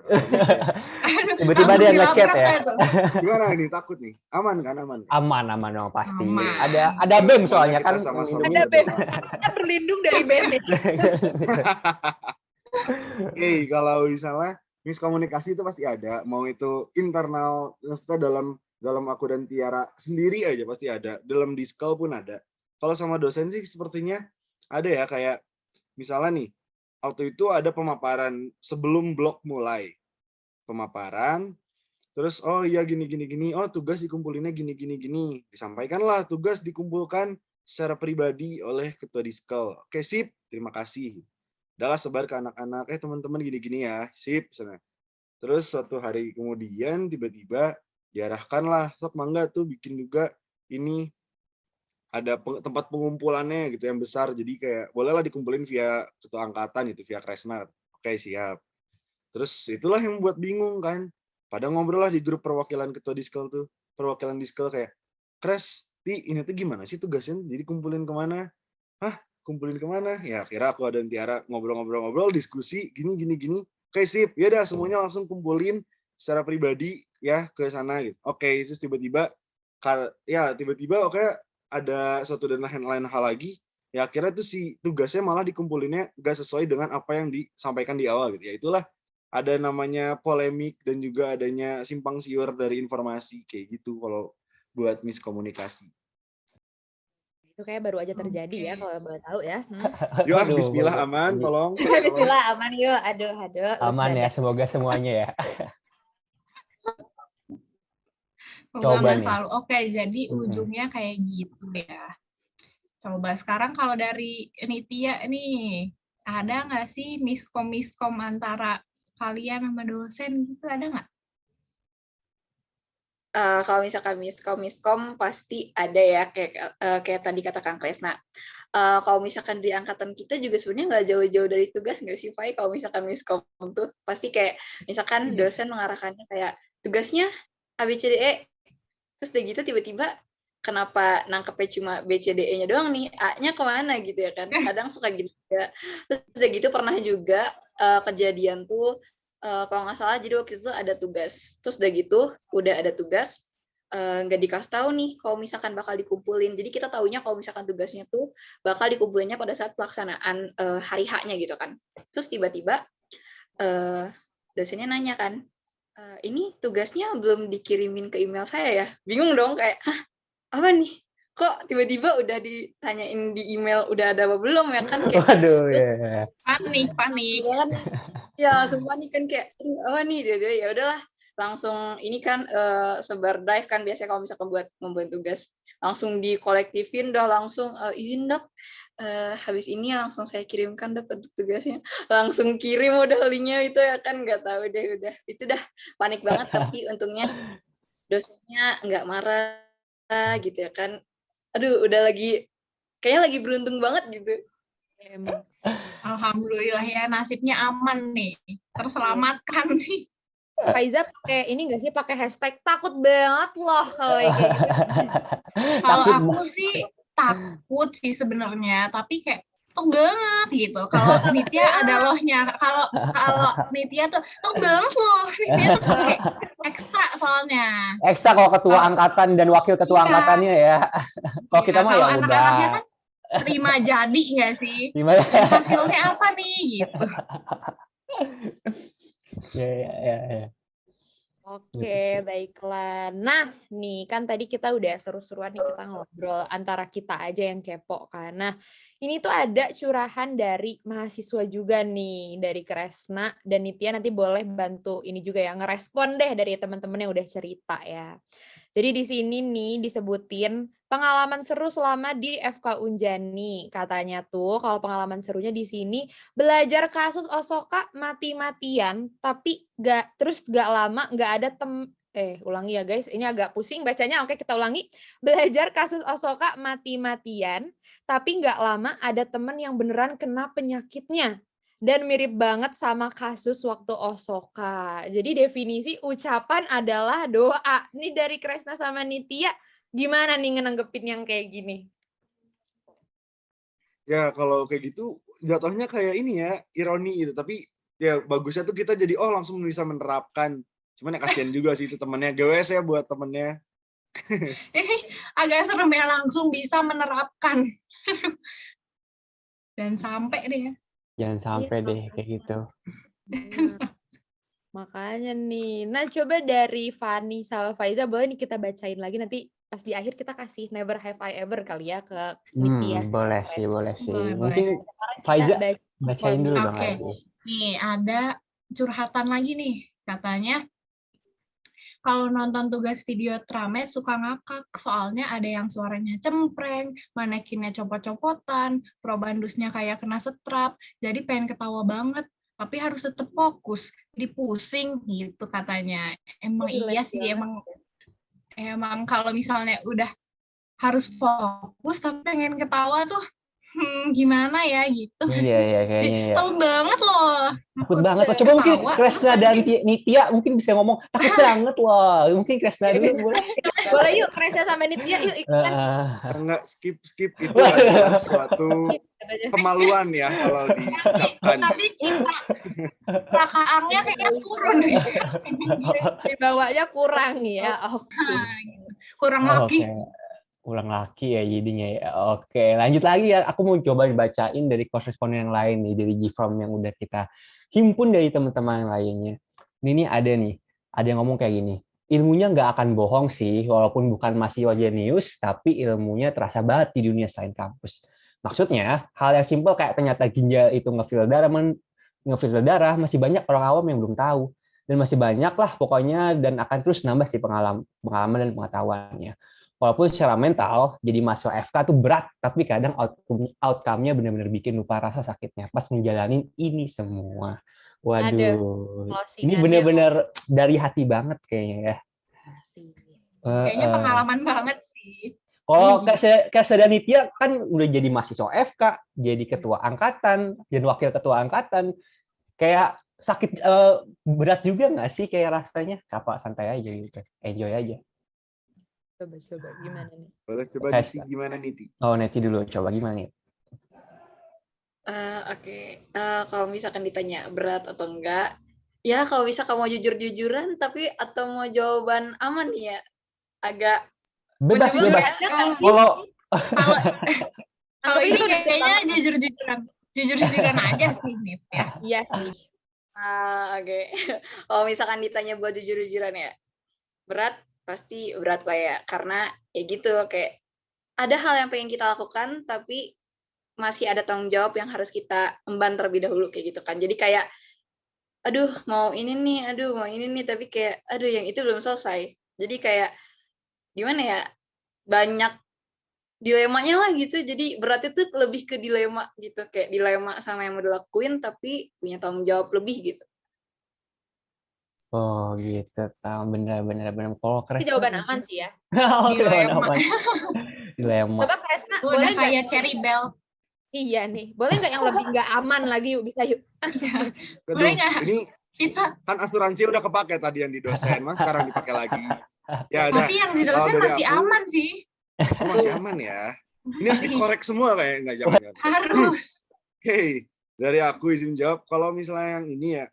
Tiba-tiba Langsung dia ngechat dilabrak ya. nggak tuh? Gimana ini, takut nih? Aman kan? Aman. Aman dong pasti. Aman. Ada Terus BEM semuanya soalnya kita kan sama-sama melindungi. Ada BEM. berdoa. Kita berlindung dari BEM ya. Oke, kalau misalnya miskomunikasi itu pasti ada, mau itu internal, maksudnya dalam aku dan Tiara sendiri aja pasti ada, dalam diskal pun ada. Kalau sama dosen sih sepertinya ada ya, kayak misalnya nih, waktu itu ada pemaparan sebelum blog mulai. Pemaparan, terus oh iya gini, oh tugas dikumpulinnya gini. Disampaikanlah tugas dikumpulkan secara pribadi oleh ketua diskal. Oke, sip, terima kasih. Udahlah sebar ke anak-anak, teman-teman gini ya, sip. Sana. Terus suatu hari kemudian tiba-tiba diarahkanlah, sok mangga tuh bikin juga ini ada tempat pengumpulannya gitu yang besar, jadi kayak bolehlah dikumpulin via ketua angkatan itu, via Kresna. Oke, siap. Terus itulah yang membuat bingung kan. Pada ngobrol lah di grup perwakilan ketua diskal tuh, perwakilan diskal kayak, Kres, ini tuh gimana sih tugasnya? Jadi kumpulin kemana? Kumpulin kemana? Ya kira aku ada Tiara ngobrol-ngobrol, diskusi, gini. Oke, sip. Ya udah semuanya langsung kumpulin secara pribadi ya ke sana gitu. Oke, terus tiba-tiba oke ada suatu dan lain hal lagi. Ya akhirnya tuh si tugasnya malah dikumpulinnya gak sesuai dengan apa yang disampaikan di awal gitu. Ya itulah ada namanya polemik dan juga adanya simpang siur dari informasi kayak gitu kalau buat miskomunikasi. Itu kayak baru aja terjadi ya, kalau boleh tahu ya. Yuk, Aduh, bismillah, bagus. aman, tolong. Bismillah, aman yuk. Aduh. Aman ya, semoga semuanya ya. Coba nih. selalu. Oke, jadi ujungnya kayak gitu ya. Coba sekarang kalau dari Nitya nih, ada nggak sih miskom antara kalian sama dosen gitu, ada nggak? Kalau misalkan miskom pasti ada ya, kayak tadi kata Kang Kresna. Kalau misalkan di angkatan kita juga sebenarnya nggak jauh-jauh dari tugas nggak sih, Fai? Kalau misalkan miskom tuh pasti kayak misalkan dosen mengarahkannya kayak tugasnya ABCDE, terus udah gitu tiba-tiba kenapa nangkepnya cuma BCDE-nya doang nih, A-nya kemana gitu ya kan? Kadang suka gitu juga. Terus udah gitu pernah juga kejadian tuh, kalau nggak salah jadi waktu itu ada tugas, terus udah gitu udah ada tugas nggak dikasih tahu nih kalau misalkan bakal dikumpulin. Jadi kita taunya kalau misalkan tugasnya tuh bakal dikumpulinnya pada saat pelaksanaan hari H-nya gitu kan. Terus tiba-tiba dosennya nanya kan, ini tugasnya belum dikirimin ke email saya ya. Bingung dong kayak, hah apa nih? Kok tiba-tiba udah ditanyain di email udah ada apa belum ya kan? Kayak, Waduh, terus, ya. Panik. Ya semua nih kan kayak apa nih dia ya udahlah langsung ini kan sebar drive kan biasanya kalau misalkan membuat tugas langsung dikolektifin udah langsung izin dok habis ini langsung saya kirimkan dok untuk tugasnya, langsung kirim udah linknya itu ya kan, nggak tahu deh udah itu dah panik banget. Tapi untungnya dosennya nggak marah gitu ya kan. Aduh udah kayaknya lagi beruntung banget gitu. Alhamdulillah ya, nasibnya aman nih, terselamatkan nih. Faiza pakai ini nggak sih, pakai hashtag takut banget loh kalau kayak gitu. Kalau aku sih takut sih sebenarnya, tapi kayak banget gitu. Kalau Nitya ada lohnya. Kalau Nitya tuh banget loh. Nitya tuh pakai ekstra soalnya. Ekstra kalau ketua angkatan dan wakil ketua angkatannya ya. Kalau kita mah ya udah. Anak-anaknya kan terima jadi nggak sih? Hasilnya apa nih gitu. Ya. Oke, baiklah. Nah, nih kan tadi kita udah seru-seruan nih kita ngobrol antara kita aja yang kepo kan. Nah, ini tuh ada curahan dari mahasiswa juga nih, dari Kresna dan Nitya nanti boleh bantu ini juga ya, ngerespon deh dari teman-teman yang udah cerita ya. Jadi di sini nih disebutin pengalaman seru selama di FK Unjani. Katanya tuh kalau pengalaman serunya di sini belajar kasus Osoka mati-matian, tapi gak lama nggak ada ulangi ya guys, ini agak pusing bacanya. Oke, kita ulangi. Belajar kasus Osoka mati-matian, tapi nggak lama ada temen yang beneran kena penyakitnya. Dan mirip banget sama kasus waktu Osoka. Jadi definisi ucapan adalah doa. Ini dari Kresna sama Nitya, gimana nih ngenanggepin yang kayak gini? Ya kalau kayak gitu jatuhnya kayak ini ya, ironi gitu. Tapi ya bagusnya tuh kita jadi langsung bisa menerapkan. Cuman ya kasihan juga sih itu temennya. GWS ya buat temennya. Ini agak serem ya, langsung bisa menerapkan. Dan sampai deh ya. Jangan sampai deh kayak gitu. Nah, makanya nih. Nah, coba dari Fani sama Faiza boleh nih kita bacain lagi, nanti pas di akhir kita kasih never have I ever kali ya ke Nitya. Boleh sih. Boleh. Mungkin Kita Faiza baca bacain dulu dong Oke. lagi. Nih, ada curhatan lagi nih. Katanya, kalau nonton tugas video Tramet suka ngakak, soalnya ada yang suaranya cempreng, manekinnya copot-copotan, probandusnya kayak kena setrap, jadi pengen ketawa banget, tapi harus tetap fokus, jadi pusing gitu katanya. Emang iya sih, emang kalau misalnya udah harus fokus tapi pengen ketawa tuh, gimana ya gitu. Iya kayaknya ya. Takut banget loh. Takut banget loh. Coba mungkin Kresna dan Nitya mungkin bisa ngomong takut banget loh. Mungkin Kresna dulu boleh. Boleh yuk, Kresna sama Nitya yuk ikutan. Enggak, skip itu adalah suatu kemaluan ya kalau diucapkan. Tapi rakaangnya kayak turun. Dibawanya kurang ya. Oke. Kurang lagi. Ulang lagi ya jadinya ya. Oke, lanjut lagi ya. Aku mau coba bacain dari koresponden yang lain nih, dari G-From yang udah kita himpun dari teman-teman yang lainnya. Ini ada yang ngomong kayak gini. Ilmunya nggak akan bohong sih, walaupun bukan mahasiswa jenius, tapi ilmunya terasa banget di dunia selain kampus. Maksudnya, hal yang simpel kayak ternyata ginjal itu ngefilter darah, masih banyak orang awam yang belum tahu. Dan masih banyak lah pokoknya, dan akan terus nambah sih pengalaman dan pengetahuannya. Walaupun secara mental, jadi mahasiswa FK tuh berat, tapi kadang outcome-nya benar-benar bikin lupa rasa sakitnya pas ngejalanin ini semua. Waduh, ini benar-benar dari hati banget kayaknya ya. Kayaknya pengalaman banget sih. Oh, Kresna dan Nitya kan udah jadi mahasiswa FK, jadi ketua angkatan, dan wakil ketua angkatan. Kayak sakit berat juga nggak sih kayak rasanya? Apa santai aja gitu, enjoy aja. Coba gimana nih? Boleh coba Niti gimana Niti? Oh, Niti dulu coba gimana nih? Oke. Kalau misalkan ditanya berat atau enggak, ya kalau bisa kamu mau jujur-jujuran tapi atau mau jawaban aman nih ya, agak bebas. Kalau ini kayaknya jujur-jujuran aja sih Nit ya. Iya sih. Oke. Kalau misalkan ditanya buat jujur-jujuran ya, berat pasti berat lah ya, karena ya gitu, kayak ada hal yang pengen kita lakukan tapi masih ada tanggung jawab yang harus kita emban terlebih dahulu kayak gitu kan. Jadi kayak mau ini nih tapi kayak yang itu belum selesai. Jadi kayak gimana ya, banyak dilemanya lah gitu. Jadi berat itu lebih ke dilema gitu, kayak dilema sama yang mau dilakuin tapi punya tanggung jawab lebih gitu. Oh gitu, bener. Kalau Kresna jawaban aman sih ya. Dilema. Coba Kresna, boleh kayak Cherry Bell. Iya nih, boleh nggak yang lebih nggak aman lagi yuk, bisa yuk. Boleh nggak? Ini kita kan asuransi udah kepake tadi yang di dosen, mas sekarang dipakai lagi. Ya, tapi yang di dosen masih aman sih. Masih aman ya. Ini harus dikorek semua kayak nggak jangan. Harus. Oke, dari aku izin jawab. Kalau misalnya yang ini ya,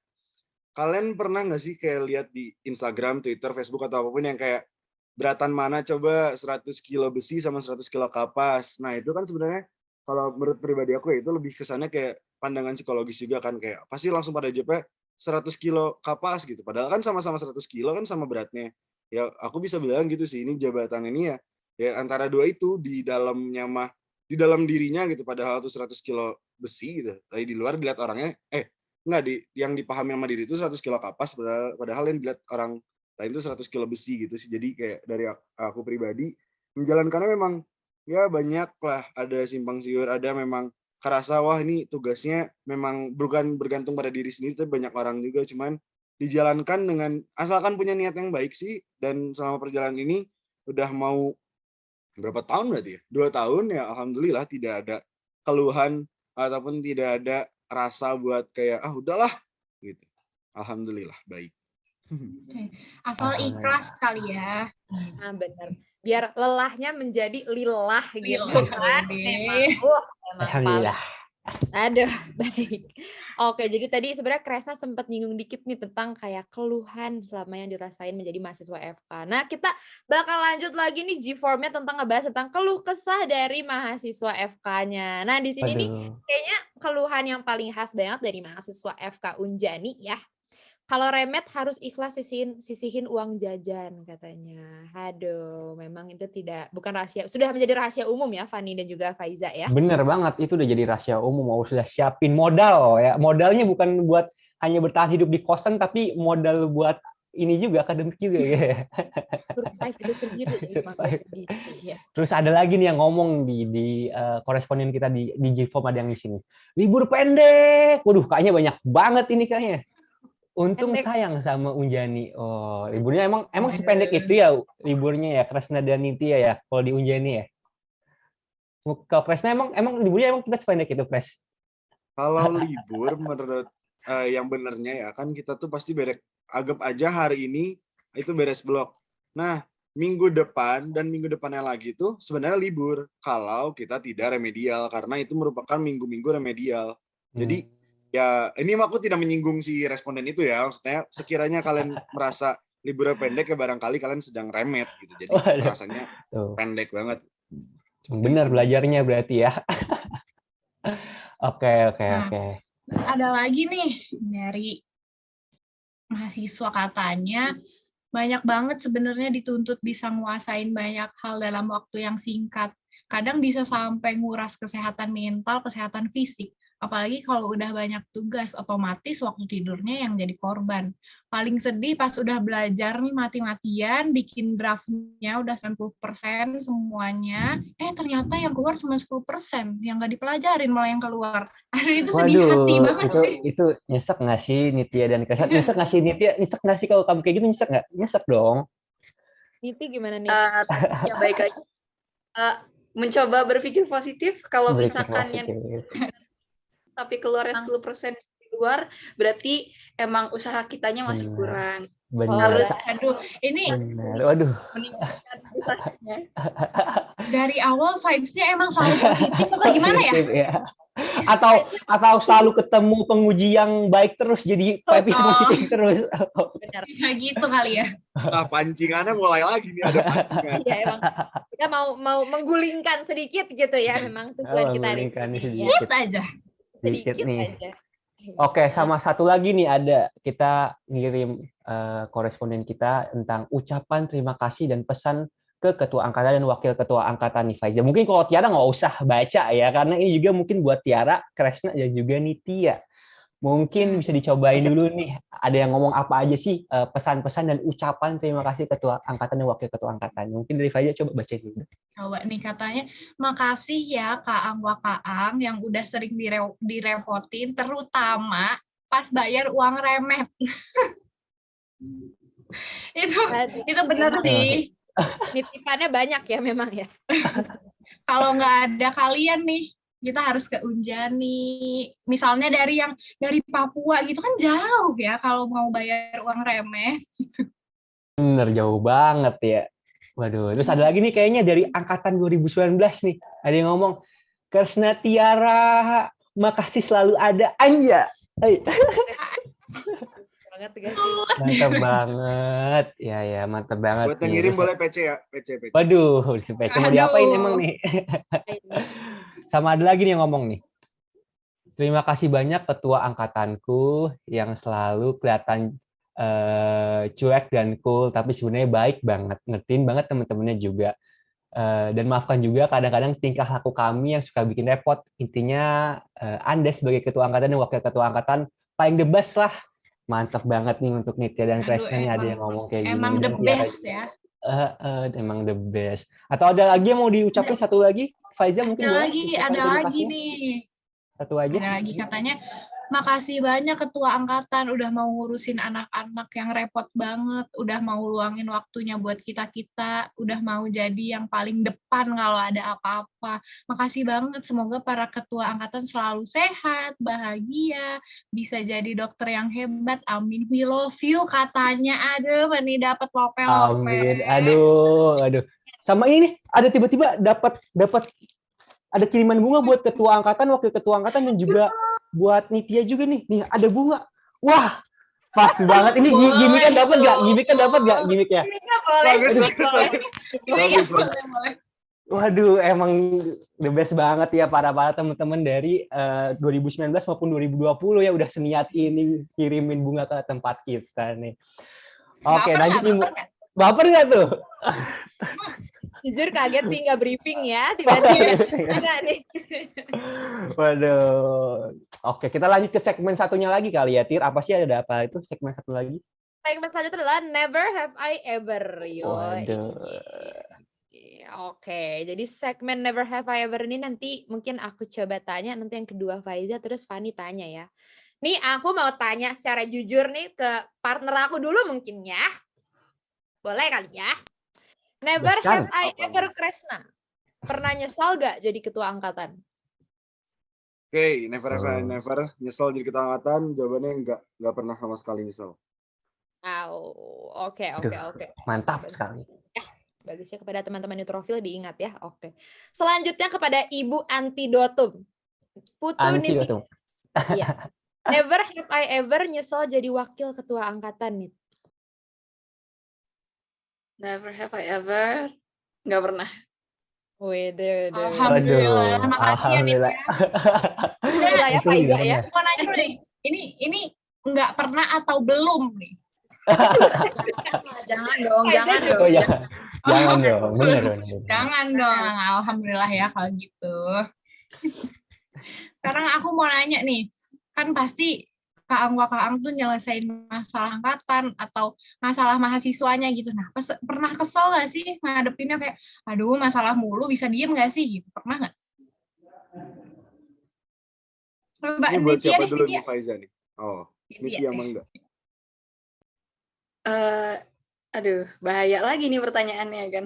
kalian pernah nggak sih kayak lihat di Instagram, Twitter, Facebook atau apapun yang kayak beratan mana coba 100 kilo besi sama 100 kilo kapas. Nah itu kan sebenarnya kalau menurut pribadi aku ya itu lebih kesannya kayak pandangan psikologis juga kan, kayak pasti langsung pada jawabnya 100 kilo kapas gitu. Padahal kan sama-sama 100 kilo kan sama beratnya. Ya aku bisa bilang gitu sih, ini jabatan ini ya antara dua itu di dalamnya mah, di dalam dirinya gitu, padahal tuh 100 kilo besi gitu. Tapi di luar dilihat orangnya, enggak, yang dipahami sama diri itu 100 kilo kapas, padahal yang dilihat orang lain itu 100 kilo besi gitu sih. Jadi kayak dari aku pribadi, menjalankannya memang ya banyak lah, ada simpang siur, ada memang kerasa wah ini tugasnya memang bukan bergantung pada diri sendiri, tapi banyak orang juga, cuman dijalankan dengan asalkan punya niat yang baik sih. Dan selama perjalanan ini udah mau berapa tahun berarti ya? 2 tahun ya, alhamdulillah tidak ada keluhan ataupun tidak ada rasa buat kayak udahlah gitu. Alhamdulillah baik. Asal ikhlas kali ya. Nah, benar. Biar lelahnya menjadi lillah gitu kan. Emang Alhamdulillah. Aduh, baik. Oke, jadi tadi sebenarnya Kresna sempat nyinggung dikit nih tentang kayak keluhan selama yang dirasain menjadi mahasiswa FK. Nah, kita bakal lanjut lagi nih G-Formnya tentang ngebahas tentang keluh kesah dari mahasiswa FK-nya. Nah, di sini nih kayaknya keluhan yang paling khas banget dari mahasiswa FK Unjani ya. Kalau remet harus ikhlas sisihin uang jajan katanya. Aduh, memang itu bukan rahasia, sudah menjadi rahasia umum ya Fani dan juga Faiza ya. Bener banget, itu udah jadi rahasia umum. Mau sudah siapin modal ya. Modalnya bukan buat hanya bertahan hidup di kosan, tapi modal buat ini juga, akademik juga ya. Survive itu sendiri. Survive. Ya. Terus ada lagi nih yang ngomong di koresponden kita di G-Form, ada yang di sini. Libur pendek. Waduh, kayaknya banyak banget ini kayaknya. Untung sayang sama Unjani. Oh, liburnya emang sependek itu ya liburnya ya, Kresna dan Nitya ya kalau di Unjani ya. Kalau Kresna emang liburnya kita sependek itu, Kres? Kalau libur menurut yang benernya ya kan kita tuh pasti anggap aja hari ini itu beres blok. Nah, minggu depan dan minggu depannya lagi tuh sebenarnya libur kalau kita tidak remedial, karena itu merupakan minggu-minggu remedial. Jadi ya, ini aku tidak menyinggung si responden itu ya. Maksudnya sekiranya kalian merasa liburnya pendek ya barangkali kalian sedang remet gitu. Jadi rasanya pendek banget. Benar belajarnya berarti ya. Oke. Terus ada lagi nih dari mahasiswa, katanya banyak banget sebenarnya dituntut bisa nguasain banyak hal dalam waktu yang singkat. Kadang bisa sampai nguras kesehatan mental, kesehatan fisik. Apalagi kalau udah banyak tugas, otomatis waktu tidurnya yang jadi korban. Paling sedih pas udah belajar nih mati-matian, bikin draftnya udah 90% semuanya, ternyata yang keluar cuma 10%, yang nggak dipelajarin malah yang keluar. Aduh, itu sedih hati banget sih. Itu nyesek nggak sih Nitya dan Kresna? Nyesek nggak sih Nitya? Nyesek nggak sih kalau kamu kayak gitu, nyesek nggak? Nyesek dong. Nitya gimana nih? Ya baik lagi. Mencoba berpikir positif, kalau misalkan yang tapi keluarnya 10% di luar, berarti emang usaha kitanya masih kurang. Benar. Harus ini meningkatkan usahanya. Dari awal vibes-nya emang selalu positif atau gimana ya? Atau selalu ketemu penguji yang baik terus, jadi vibe positif terus. Benar. Kayak gitu kali ya. Pancingannya mulai lagi nih, ada pancingan. Iya, emang kita mau menggulingkan sedikit gitu ya, memang tujuan kita nih. Sedikit aja. Sedikit nih. Aja. Oke, sama satu lagi nih, ada kita ngirim koresponden kita tentang ucapan terima kasih dan pesan ke ketua angkatan dan wakil ketua angkatan nih, Faiza. Mungkin kalau Tiara nggak usah baca ya, karena ini juga mungkin buat Tiara, Kresna dan juga Nitya. Mungkin bisa dicobain dulu nih, ada yang ngomong apa aja sih pesan-pesan dan ucapan terima kasih ketua angkatan dan wakil ketua angkatan. Mungkin dari Faiza coba baca dulu. Coba nih, katanya, makasih ya Kaang yang udah sering direpotin, terutama pas bayar uang remet. itu benar sih. Nitipannya banyak ya memang ya. Kalau nggak ada kalian nih, kita harus ke Unjani. Misalnya dari Papua gitu kan jauh ya kalau mau bayar uang remet. Bener, jauh banget ya. Waduh, terus ada lagi nih kayaknya dari angkatan 2019 nih. Ada yang ngomong, Kresna Tiara, makasih selalu ada Anja. Mantap banget. Ya, mantap banget. Buat yang ngirim boleh PC ya, PC. Waduh, PC mau diapain emang nih? Sama ada lagi nih yang ngomong nih. Terima kasih banyak ketua angkatanku yang selalu kelihatan cuek dan cool, tapi sebenarnya baik banget, ngertiin banget teman-temannya juga. Dan maafkan juga kadang-kadang tingkah laku kami yang suka bikin repot. Intinya Anda sebagai ketua angkatan dan wakil ketua angkatan paling the best lah. Mantap banget nih untuk Nitya dan Aduh, Kresna nih ada yang ngomong kayak gini. emang Dan the Tiara best juga. ya. Emang the best. Atau ada lagi yang mau diucapin satu lagi? Faiza mungkin boleh? Ucapan Ada terima lagi kasih. nih. Satu aja. Ada lagi katanya, makasih banyak ketua angkatan udah mau ngurusin anak-anak yang repot banget, udah mau luangin waktunya buat kita-kita, udah mau jadi yang paling depan kalau ada apa-apa. Makasih banget, semoga para ketua angkatan selalu sehat, bahagia, bisa jadi dokter yang hebat. Amin. We love you katanya. Aduh, ini dapat lope-lope. Amin. Aduh. Sama ini nih, ada tiba-tiba dapat ada kiriman bunga buat ketua angkatan, wakil ketua angkatan, dan juga buat Nitya juga nih. Nih, ada bunga. Wah, pas banget. Ini gimmick kan dapat nggak? Gimmicknya? Boleh. Waduh, emang the best banget ya para teman-teman dari 2019 maupun 2020 ya udah seniat ini kirimin bunga ke tempat kita nih. Oke, lanjut nih. Baper nggak tuh? Jujur kaget sih nggak briefing ya, tiba-tiba enggak nih. Waduh. Oke, kita lanjut ke segmen satunya lagi kali ya, Tir. Apa sih ada apa itu segmen satu lagi? Segmen selanjutnya adalah Never Have I Ever. Waduh. Oke, jadi segmen Never Have I Ever ini nanti mungkin aku coba tanya, nanti yang kedua Faiza, terus Fani tanya ya. Nih aku mau tanya secara jujur nih ke partner aku dulu mungkin ya. Boleh kali ya? Never have I ever Kresna. Pernah nyesal gak jadi ketua angkatan? Oke, never nyesel jadi ketua angkatan. Jawabannya enggak pernah sama sekali nyesel. Oke. Mantap sekali. Bagusnya kepada teman-teman neutrofil diingat ya. Oke. Selanjutnya kepada Ibu Antidotum. Putu Nitya. Iya. Never have I ever nyesel jadi wakil ketua angkatan nih. Never have I ever. Nggak pernah. Wede. Alhamdulillah. Makasih ya, Nit. Alhamdulillah ya, Faiza ya. Mau nanya dulu nih. Ini nggak pernah atau belum nih? Jangan dong. Oh ya. Jangan dong. Bener. Jangan dong. Alhamdulillah ya kalau gitu. Sekarang aku mau nanya nih. Kan pasti Kaang tuh nyelesain masalah angkatan atau masalah mahasiswanya gitu. Nah, pernah kesel nggak sih ngadepinnya kayak, aduh masalah mulu, bisa diem nggak sih? Gitu. Pernah nggak? Mbak Ini buat Nitya siapa dulu nih, nih Faiza nih? Oh, Nitya emang enggak? Aduh, bahaya lagi nih pertanyaannya kan.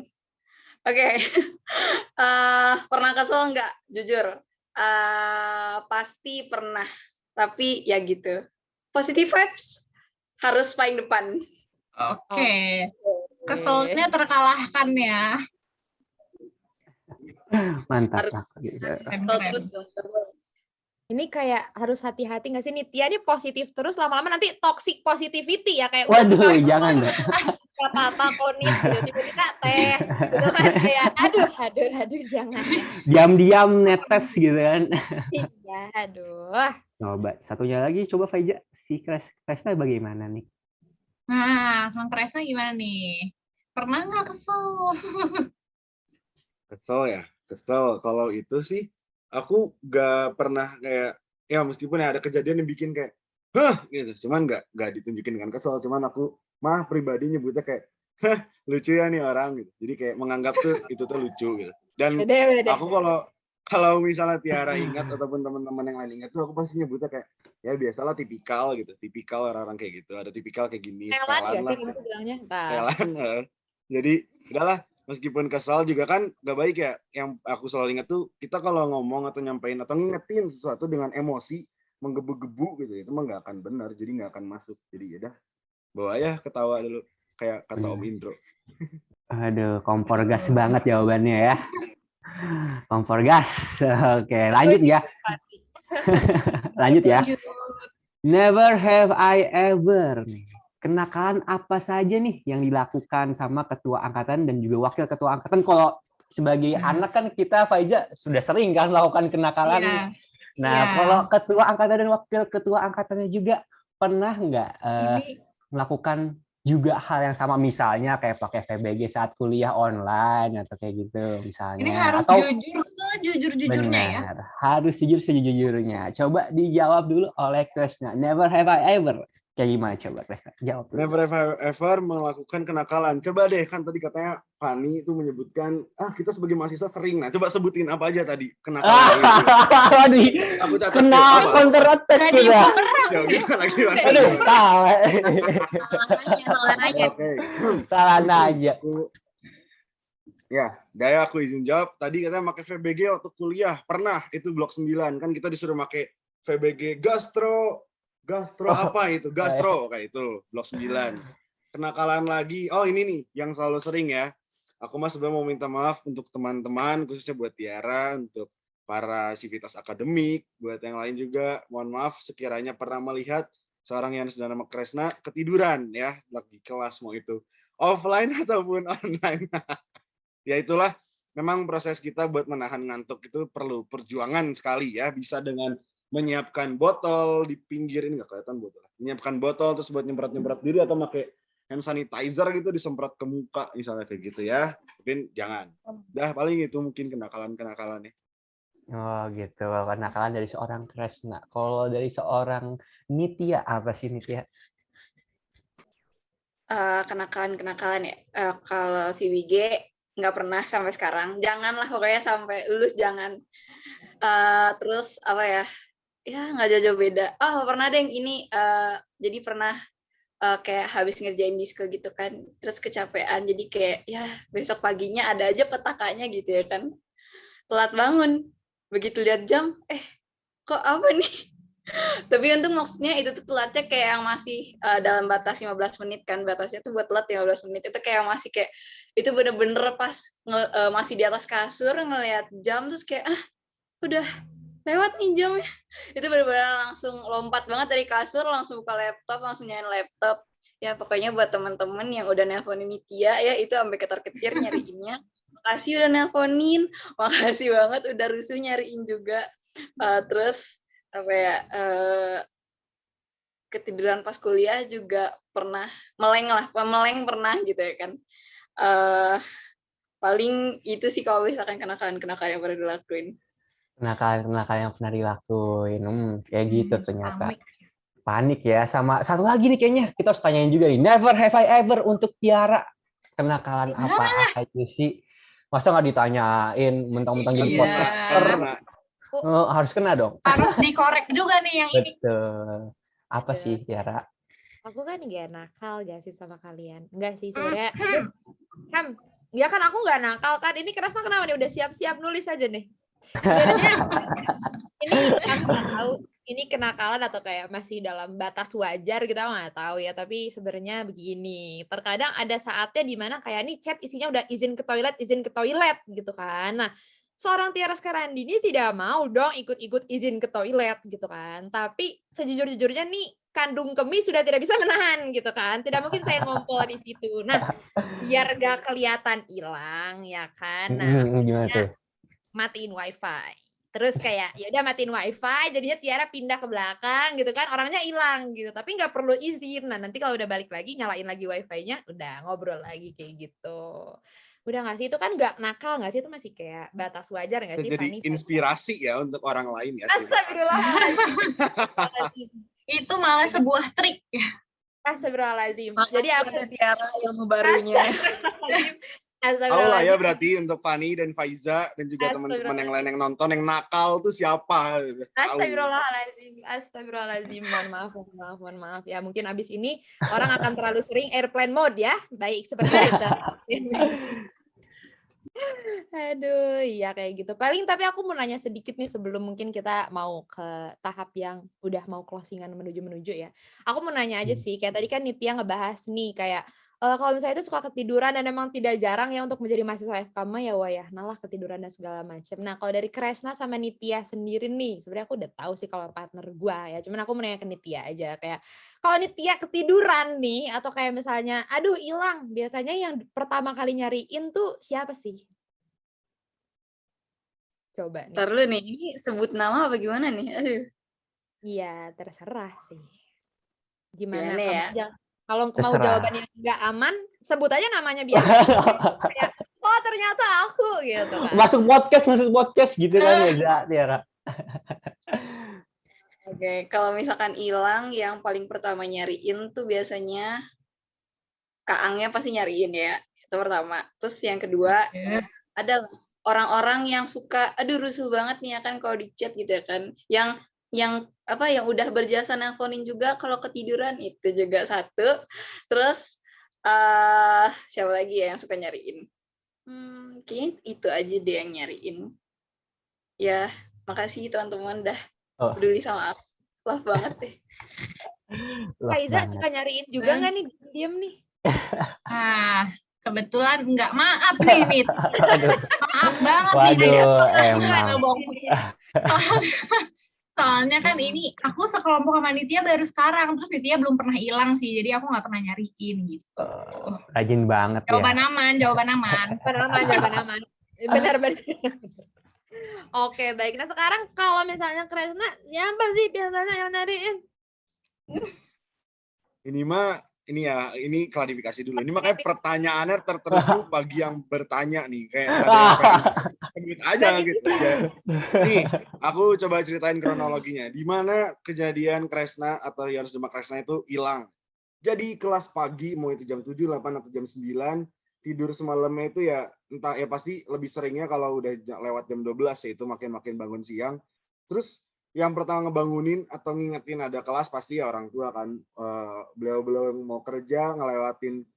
Oke. Pernah kesel nggak? Jujur. Pasti pernah. Tapi ya gitu. Positive vibes harus paling depan. Oke. Keselnya terkalahkan ya. Mantap. Terus dong. Ini kayak harus hati-hati nggak sih Nitya? Ini positif terus, lama-lama nanti toxic positivity ya kayak. Waduh, jangan dong. Apa-apa kok nih, tiba-tiba tes, gitu kan kayak aduh jangan. Diam-diam netes gitu kan. Iya, aduh. Coba satunya lagi, coba Faiza, si Kresna bagaimana nih? Nah, Kang Kresna gimana nih? Pernah nggak kesel? Kesel ya? Kesel. Kalau itu sih, aku nggak pernah kayak, ya meskipun ada kejadian yang bikin kayak, hah gitu. Cuman nggak ditunjukin dengan kesel. Cuman aku pribadi nyebutnya kayak, hah lucu ya nih orang gitu. Jadi kayak menganggap itu tuh lucu gitu. Dan aku kalau misalnya Tiara ingat ataupun teman-teman yang lain ingat tuh aku pasti nyebutnya kayak ya biasalah tipikal gitu, tipikal orang-orang kayak gitu, ada tipikal kayak gini, setelan lah, setelan. Jadi udahlah, meskipun kesal juga kan gak baik ya. Yang aku selalu ingat tuh kita kalau ngomong atau nyampein atau ngingetin sesuatu dengan emosi menggebu-gebu gitu, itu mah gak akan benar, jadi gak akan masuk. Jadi ya dah, bawa aja ketawa dulu kayak kata Om Indro. Aduh, kompor gas banget jawabannya ya. Kompor gas. Oke, lanjut ya. Lanjut ya. Never have I ever. Kenakalan apa saja nih yang dilakukan sama ketua angkatan dan juga wakil ketua angkatan? Kalau sebagai anak kan kita Faiza sudah sering kan melakukan kenakalan. Nah, Iya. kalau ketua angkatan dan wakil ketua angkatannya juga pernah nggak Ini melakukan juga hal yang sama, misalnya kayak pakai VBG saat kuliah online atau kayak gitu ini misalnya, harus atau jujur sejujur-jujurnya ya. benar harus jujur sejujurnya. Coba dijawab dulu oleh Kresna. Never have I ever. Kayak gimana coba Kresna? Jawab dulu. Never ever melakukan kenakalan. Coba deh, kan tadi katanya Fani itu menyebutkan, kita sebagai mahasiswa sering. Nah, coba sebutin apa aja tadi kenakalan itu. Waduh, Aku catat kena yuk, apa? counter attack Jadi juga. bumerang. Ya, gimana, gimana? Aduh, salah. Salah nanya. Oke. Salah aja. Ya, Daya aku izin jawab. Tadi katanya pakai VBG waktu kuliah. Pernah, itu blok 9. Kan kita disuruh pakai VBG gastro apa itu? Gastro, kayak itu, blok 9. Kenakalan lagi, ini nih, yang selalu sering ya. Aku sebenarnya mau minta maaf untuk teman-teman, khususnya buat Tiara, untuk para sivitas akademik, buat yang lain juga. Mohon maaf sekiranya pernah melihat seorang yang sedang nama Kresna ketiduran ya, lagi kelas mau itu offline ataupun online. Ya itulah, memang proses kita buat menahan ngantuk itu perlu perjuangan sekali ya, bisa dengan menyiapkan botol di pinggir, ini nggak kelihatan botol, menyiapkan botol terus buat nyemprot diri atau pakai hand sanitizer gitu disemprot ke muka misalnya kayak gitu ya. Mungkin jangan. Dah paling itu mungkin kenakalan-kenakalannya. Oh gitu, kenakalan dari seorang Kresna. Kalau dari seorang Nitya, apa sih Nitya? Kenakalan ya. Kalau VBG nggak pernah sampai sekarang. Janganlah pokoknya sampai lulus jangan. Terus apa ya? Ya nggak jauh-jauh beda. Pernah deh ini. Jadi pernah kayak habis ngerjain diske gitu kan. Terus kecapean. Jadi kayak ya besok paginya ada aja petakannya gitu ya kan. Telat bangun. Begitu lihat jam, kok apa nih? Tapi untung maksudnya itu tuh telatnya kayak yang masih dalam batas 15 menit kan. Batasnya tuh buat telat 15 menit. Itu kayak masih kayak, itu bener-bener pas masih di atas kasur ngelihat jam, terus kayak, udah lewat nih jamnya. Itu bener-bener langsung lompat banget dari kasur, langsung buka laptop, langsung nyalain laptop. Ya pokoknya buat teman-teman yang udah nelponin Nitya ya, itu sampai ketar-ketir nyariinnya. Makasih udah nelponin, makasih banget udah rusuh nyariin juga. Terus apa ya, ketiduran pas kuliah juga pernah, meleng pernah gitu ya kan. Paling itu sih kalau misalkan kenakalan yang pernah dilakuin. Kenakalan yang pernah dilakuin, kayak gitu ternyata. Panik. Panik ya. Sama satu lagi nih kayaknya kita harus tanyain juga nih. Never have I ever untuk Tiara. Kenakalan apa aja sih? Masa nggak ditanyain, mentang-mentang jadi Iya. podcaster. Harus kena dong. Harus dikorek juga nih yang ini. Betul. Apa sih Tiara? Aku kan gak nakal gak sih sama kalian? Enggak sih sebenarnya. Ya kan aku gak nakal kan. Ini Kresna kenapa nih? Udah siap-siap nulis aja nih. Sebenarnya ini aku nggak tahu ini kenakalan atau kayak masih dalam batas wajar, kita nggak tahu ya. Tapi sebenarnya begini, terkadang ada saatnya di mana kayak nih chat isinya udah izin ke toilet gitu kan. Nah, seorang Tiara Skarandini tidak mau dong ikut-ikut izin ke toilet gitu kan. Tapi sejujur-jujurnya nih kandung kemih sudah tidak bisa menahan gitu kan. Tidak mungkin saya ngompol di situ. Nah, biar gak kelihatan hilang ya kan. Nah, Gimana tuh? matiin wifi. Terus kayak ya udah matiin wifi, jadinya Tiara pindah ke belakang gitu kan, orangnya hilang gitu, tapi nggak perlu izin. Nah nanti kalau udah balik lagi nyalain lagi wifi-nya, udah ngobrol lagi kayak gitu. Udah nggak sih, itu kan nggak nakal nggak sih, itu masih kayak batas wajar nggak sih? Jadi inspirasi ya untuk orang lain ya. Astagfirullahaladzim. Itu malah sebuah trik ya. Astagfirullahaladzim. Jadi aku Tiara ilmu barunya. Tahu lah ya berarti untuk Fani dan Faiza dan juga teman-teman yang lain yang nonton yang nakal tuh siapa? Astagfirullahaladzim. Mohon maaf ya. Mungkin abis ini orang akan terlalu sering airplane mode ya. Baik seperti itu. Aduh, iya kayak gitu. Paling tapi aku mau nanya sedikit nih sebelum mungkin kita mau ke tahap yang udah mau closingan menuju ya. Aku mau nanya aja sih, kayak tadi kan Nitya ngebahas nih kayak kalau misalnya itu suka ketiduran dan emang tidak jarang ya untuk menjadi mahasiswa FKM ya nalah ketiduran dan segala macam. Nah kalau dari Kresna sama Nitya sendiri nih, sebenarnya aku udah tahu sih kalau partner gua ya. Cuman aku mau nanya ke Nitya aja kayak kalau Nitya ketiduran nih atau kayak misalnya aduh hilang, biasanya yang pertama kali nyariin tuh siapa sih? Coba nih. Ntar dulu nih, ini sebut nama apa gimana nih? Aduh. Iya, terserah sih. Gimana Gimana ya? kamu? Kalau mau Terserah. jawaban yang nggak aman, sebut aja namanya biar kayak, oh ternyata aku gitu kan. masuk podcast gitu kan ya, Za, Tiara. Oke, kalau misalkan hilang, yang paling pertama nyariin tuh biasanya Kak Angnya pasti nyariin ya. Itu pertama. Terus yang kedua, ada orang-orang yang suka, aduh rusuh banget nih ya kan kalau di chat gitu ya kan. Yang udah berjasa nelponin juga kalau ketiduran, itu juga satu. Terus siapa lagi ya yang suka nyariin? Kayaknya itu aja deh yang nyariin. Ya, makasih teman-teman dah Oh, peduli sama aku. Love banget deh. love Kak Iza banget. suka nyariin juga nggak nih? Diem nih. Kebetulan nggak, maaf nih Nit. Aduh. Maaf banget nih Nit. Waduh, emang. Soalnya kan ini aku sekelompok sama Nitya baru sekarang, terus Nitya belum pernah hilang sih, jadi aku nggak pernah nyariin gitu. Rajin banget ya. Jawaban aman. Jawaban aman. Benar-benar. Oke, baik. Nah sekarang kalau misalnya Kresna, siapa sih biasanya yang nyariin? Ini klarifikasi dulu. Ini makanya pertanyaannya tertentu bagi yang bertanya nih. Kayak ada yang pengen sebut aja gitu aja. Nih, aku coba ceritain kronologinya. Di mana kejadian Kresna atau yang Demak Kresna itu hilang. Jadi kelas pagi, mau itu jam 7, 8, atau jam 9, tidur semalamnya itu ya entah ya pasti lebih seringnya kalau udah lewat jam 12 ya itu makin bangun siang. Terus yang pertama ngebangunin atau ngingetin ada kelas pasti ya orang tua kan. Beliau mau kerja ngelewatin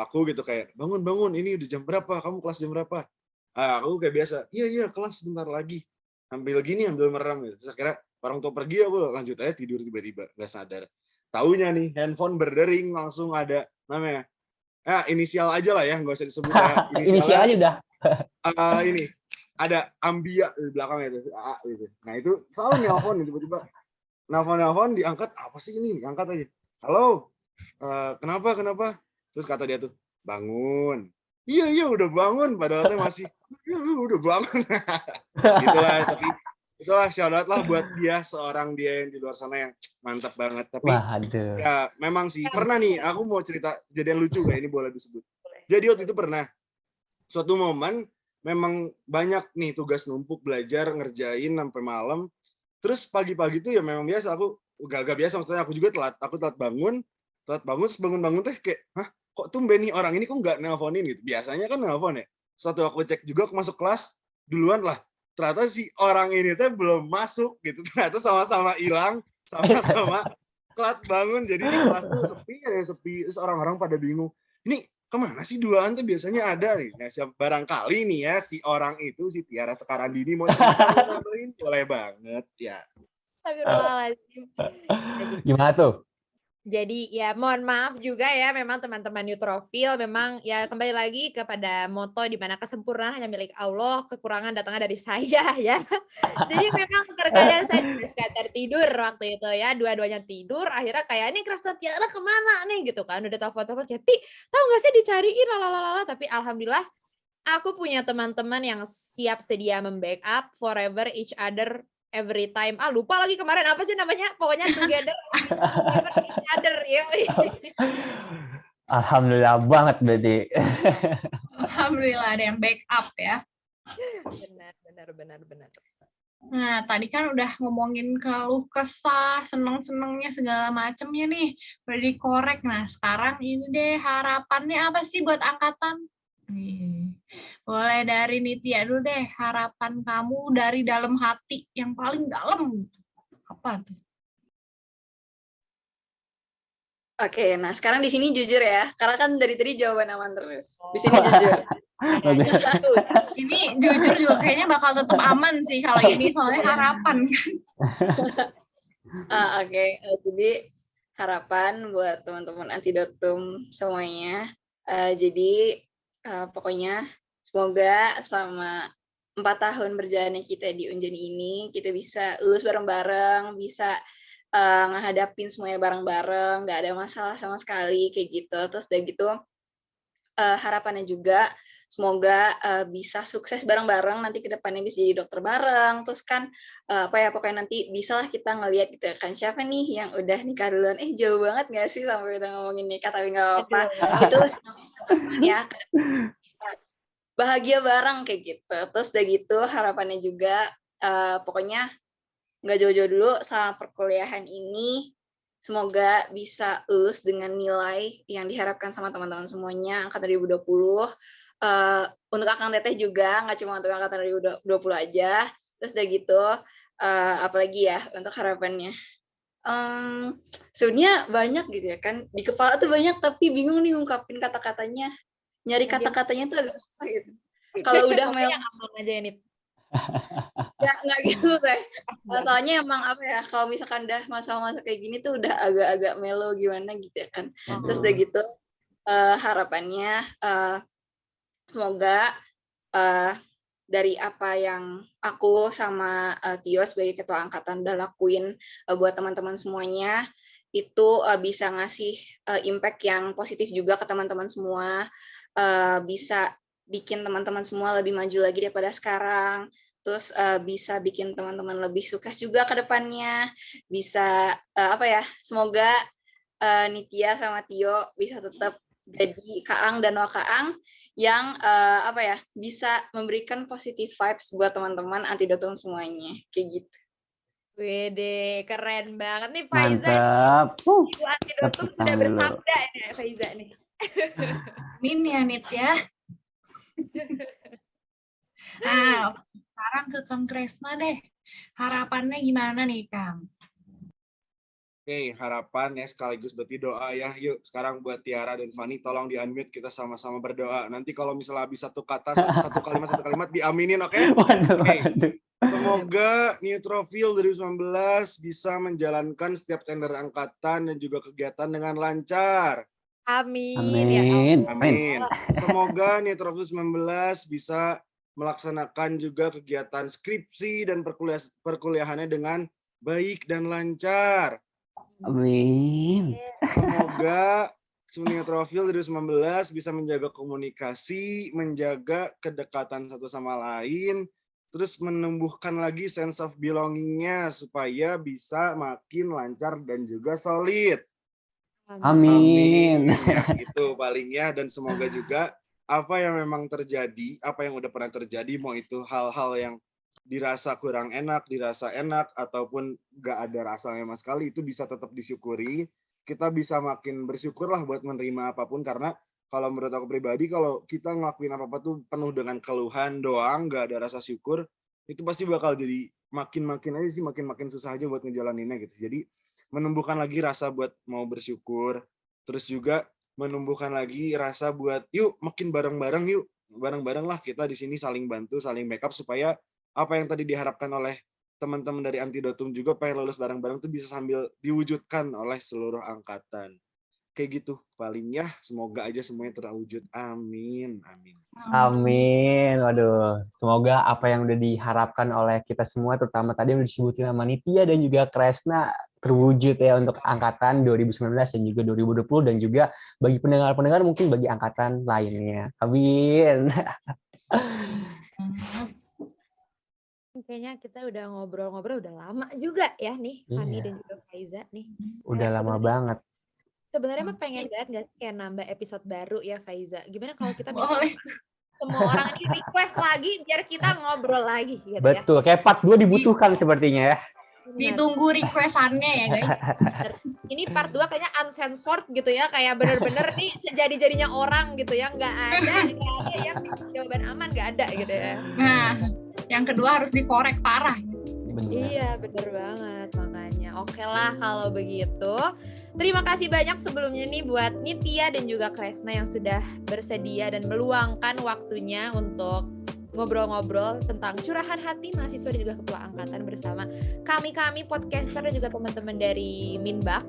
aku gitu kayak bangun ini udah jam berapa, kamu kelas jam berapa? Aku kayak biasa iya kelas sebentar lagi, ambil merem gitu. Terus akhirnya orang tua pergi, aku lanjut aja tidur, tiba-tiba nggak sadar. Taunya nih handphone berdering, langsung ada namanya inisial aja lah ya, nggak usah disebut ya. Inisial aja udah. Ini ada Ambia di belakangnya itu, gitu. Nah itu selalu nelpon, tiba-tiba nelpon diangkat, apa sih ini, angkat aja, halo, kenapa, terus kata dia tuh bangun, iya udah bangun, padahal tuh masih udah bangun. Gitulah, tapi itulah shout out lah buat dia, seorang dia yang di luar sana yang mantap banget. Tapi Waduh. ya memang sih pernah nih, aku mau cerita kejadian lucu kayak ini, boleh disebut. Jadi waktu itu pernah suatu momen memang banyak nih tugas numpuk, belajar ngerjain sampai malam. Terus pagi-pagi tuh ya memang biasa, aku gak biasa, maksudnya aku juga telat bangun terus bangun teh kayak, kok tumben nih orang ini kok nggak nelponin gitu. Biasanya kan nelpon ya. Suatu aku cek juga, aku masuk kelas duluan lah, ternyata si orang ini teh belum masuk gitu. Ternyata sama-sama hilang, sama-sama telat bangun. Jadi di kelas tuh sepi, terus orang-orang pada bingung, ini kemana sih duaan tuh biasanya ada nih. Nah, barangkali nih ya si orang itu, si Tiara sekarang Dini mau nambahin, boleh banget ya. Astagfirullahaladzim. Gimana tuh? Jadi ya mohon maaf juga ya, memang teman-teman neutrofil memang ya kembali lagi kepada moto di mana kesempurnaan hanya milik Allah, kekurangan datangnya dari saya ya. Jadi memang terkadang saya juga suka tertidur waktu itu ya, dua-duanya tidur, akhirnya kayak ini Kresna Tiara kemana nih gitu kan, udah telepon kayak tahu nggak sih dicariin lalalala, tapi alhamdulillah aku punya teman-teman yang siap sedia membackup forever each other every time. Lupa lagi kemarin apa sih namanya? Pokoknya together each other ya. Alhamdulillah banget berarti. Alhamdulillah ada yang backup ya. Benar. Nah, tadi kan udah ngomongin keluh kesah, seneng-senengnya segala macemnya nih, udah dikorek. Nah, sekarang ini deh harapannya apa sih buat angkatan? Boleh dari Nitya dulu deh, harapan kamu dari dalam hati yang paling dalam gitu. Apa tuh? Oke, nah sekarang di sini jujur ya, karena kan dari tadi jawaban aman terus. Di sini jujur. Ini jujur juga kayaknya bakal tetap aman sih kalau ini, soalnya harapan kan. Oke. Jadi harapan buat teman-teman Antidotum semuanya. Jadi pokoknya semoga selama 4 tahun berjalannya kita di Unjani ini, kita bisa lulus bareng-bareng, bisa ngehadapin semuanya bareng-bareng, nggak ada masalah sama sekali kayak gitu. Terus udah gitu harapannya juga semoga bisa sukses bareng-bareng, nanti ke depannya bisa jadi dokter bareng, terus kan pokoknya nanti bisalah kita ngelihat gitu kan siapa nih yang udah nikah duluan. Jauh banget nggak sih sampai udah ngomongin nikah, tapi nggak apa-apa. Itu ya bisa bahagia bareng kayak gitu. Terus udah gitu harapannya juga pokoknya nggak jauh-jauh dulu selama perkuliahan ini, semoga bisa lulus dengan nilai yang diharapkan sama teman-teman semuanya angkatan 2020. Untuk Akang Teteh juga, nggak cuma untuk angkatan 2020 aja. Terus udah gitu, apalagi ya untuk harapannya. Sebenarnya banyak gitu ya kan, di kepala tuh banyak tapi bingung nih ngungkapin kata-katanya. Nyari kata-katanya tuh agak susah gitu. Kalau udah yang aman aja ya, Nit. Ya nggak gitu teh. Soalnya emang apa ya, kalau misalkan udah masa-masa kayak gini tuh udah agak-agak melo gimana gitu ya kan. Terus udah gitu harapannya semoga dari apa yang aku sama Tio sebagai ketua angkatan udah lakuin buat teman-teman semuanya, itu bisa ngasih impact yang positif juga ke teman-teman semua, bisa bikin teman-teman semua lebih maju lagi daripada sekarang, terus bisa bikin teman-teman lebih sukses juga ke depannya, bisa semoga Nitya sama Tio bisa tetap jadi Kaang dan Wakaang yang bisa memberikan positive vibes buat teman-teman Antidotum semuanya, kayak gitu. Wede, keren banget nih Faiza. Mantap. Ibu Antidotum sudah bersabda nih Faiza nih. Amin ya Nit ya. Sekarang ke Kang Kresna deh. Harapannya gimana nih Kang? Oke, harapan ya sekaligus berarti doa ya. Yuk sekarang buat Tiara dan Fani tolong di-unmute, kita sama-sama berdoa. Nanti kalau misalnya habis satu kalimat diaminin, oke? Oke. Semoga Neutrophil 2019 bisa menjalankan setiap tender angkatan dan juga kegiatan dengan lancar. Amin. Amin. Semoga Neutrophil 19 bisa melaksanakan juga kegiatan skripsi dan perkuliahannya dengan baik dan lancar. Amin. Semoga Neutrophil 2019 bisa menjaga komunikasi, menjaga kedekatan satu sama lain, terus menumbuhkan lagi sense of belonging-nya supaya bisa makin lancar dan juga solid. Amin. Ya, itu palingnya, dan semoga juga apa yang memang terjadi, apa yang udah pernah terjadi, mau itu hal-hal yang dirasa kurang enak, dirasa enak, ataupun gak ada rasanya sama sekali, itu bisa tetap disyukuri. Kita bisa makin bersyukur lah buat menerima apapun, karena kalau menurut aku pribadi, kalau kita ngelakuin apa-apa tuh penuh dengan keluhan doang, gak ada rasa syukur, itu pasti bakal jadi makin-makin aja sih, makin-makin susah aja buat ngejalaninnya gitu. Jadi menumbuhkan lagi rasa buat mau bersyukur, terus juga menumbuhkan lagi rasa buat yuk makin bareng-bareng, yuk bareng-bareng lah kita di sini saling bantu, saling backup, supaya apa yang tadi diharapkan oleh teman-teman dari Antidotum juga pengen lulus bareng-bareng tuh bisa sambil diwujudkan oleh seluruh angkatan. Kayak gitu palingnya, semoga aja semuanya terwujud. Amin. Amin. Waduh, semoga apa yang udah diharapkan oleh kita semua, terutama tadi yang disebutin sama Nitya dan juga Kresna, terwujud ya untuk angkatan 2019 dan juga 2020, dan juga bagi pendengar-pendengar mungkin bagi angkatan lainnya. Amin. Kayaknya kita udah ngobrol-ngobrol udah lama juga ya nih, Fani dan juga Faiza nih. Udah lama banget. Sebenarnya mah pengen banget nggak sih kayak nambah episode baru ya Faiza? Gimana kalau kita Boleh. semua orang ini request lagi biar kita ngobrol lagi gitu. Betul, ya. kayak part 2 dibutuhkan sepertinya ya. Ditunggu requestannya ya guys. Ini part 2 kayaknya uncensored gitu ya, kayak bener-bener nih sejadi-jadinya orang gitu ya, nggak ada yang jawaban aman, nggak ada gitu ya. Nah, yang kedua harus dikorek parah. Bener. Iya bener banget, makanya oke lah kalau begitu. Terima kasih banyak sebelumnya nih buat Nitya dan juga Kresna yang sudah bersedia dan meluangkan waktunya untuk ngobrol-ngobrol tentang curahan hati mahasiswa dan juga ketua angkatan bersama kami podcaster dan juga teman-teman dari Minbak.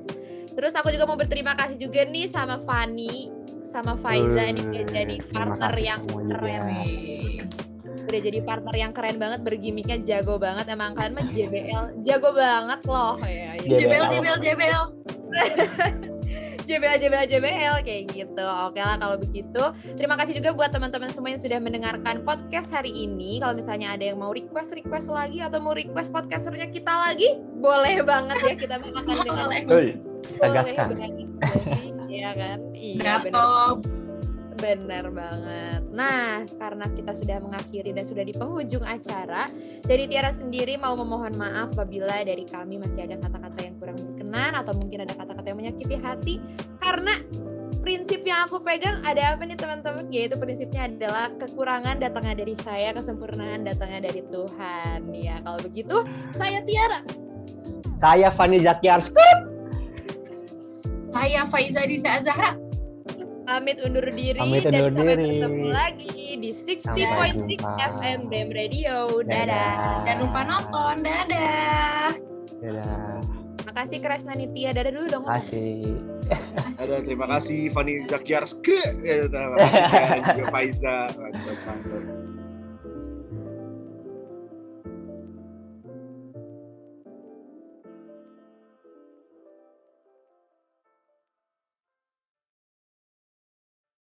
Terus aku juga mau berterima kasih juga nih sama Fani sama Faiza ini udah jadi partner yang keren. Udah jadi partner yang keren banget, bergimiknya jago banget. Emang kalian mah JBL jago banget loh. JBL. JBL kayak gitu. Oke lah kalau begitu. Terima kasih juga buat teman-teman semua yang sudah mendengarkan podcast hari ini. Kalau misalnya ada yang mau request lagi atau mau request podcasternya kita lagi, boleh banget ya, kita akan dengar. Betul. Tegaskan. Iya kan? Iya Gatot. benar banget. Nah, karena kita sudah mengakhiri dan sudah di penghujung acara, dari Tiara sendiri mau memohon maaf apabila dari kami masih ada kata-kata yang kurang berkenan atau mungkin ada kata-kata yang menyakiti hati, karena prinsip yang aku pegang ada apa nih teman-teman? Yaitu prinsipnya adalah kekurangan datangnya dari saya, kesempurnaan datangnya dari Tuhan. Ya, kalau begitu saya Tiara. Saya Fani Zakiar. Saya Faiza Dinda Azahra. Pamit undur diri Pamit dan undur sampai diri. ketemu lagi di 60.6 Sampai jumpa. FM BEM Radio. Dadah. Jangan lupa nonton. Dadah. Dadah. Makasih Kresna Nitya. Dadah dulu dong. Makasih. Terima kasih Fani Zakiar. Terima kasih juga Faiza. Mantap.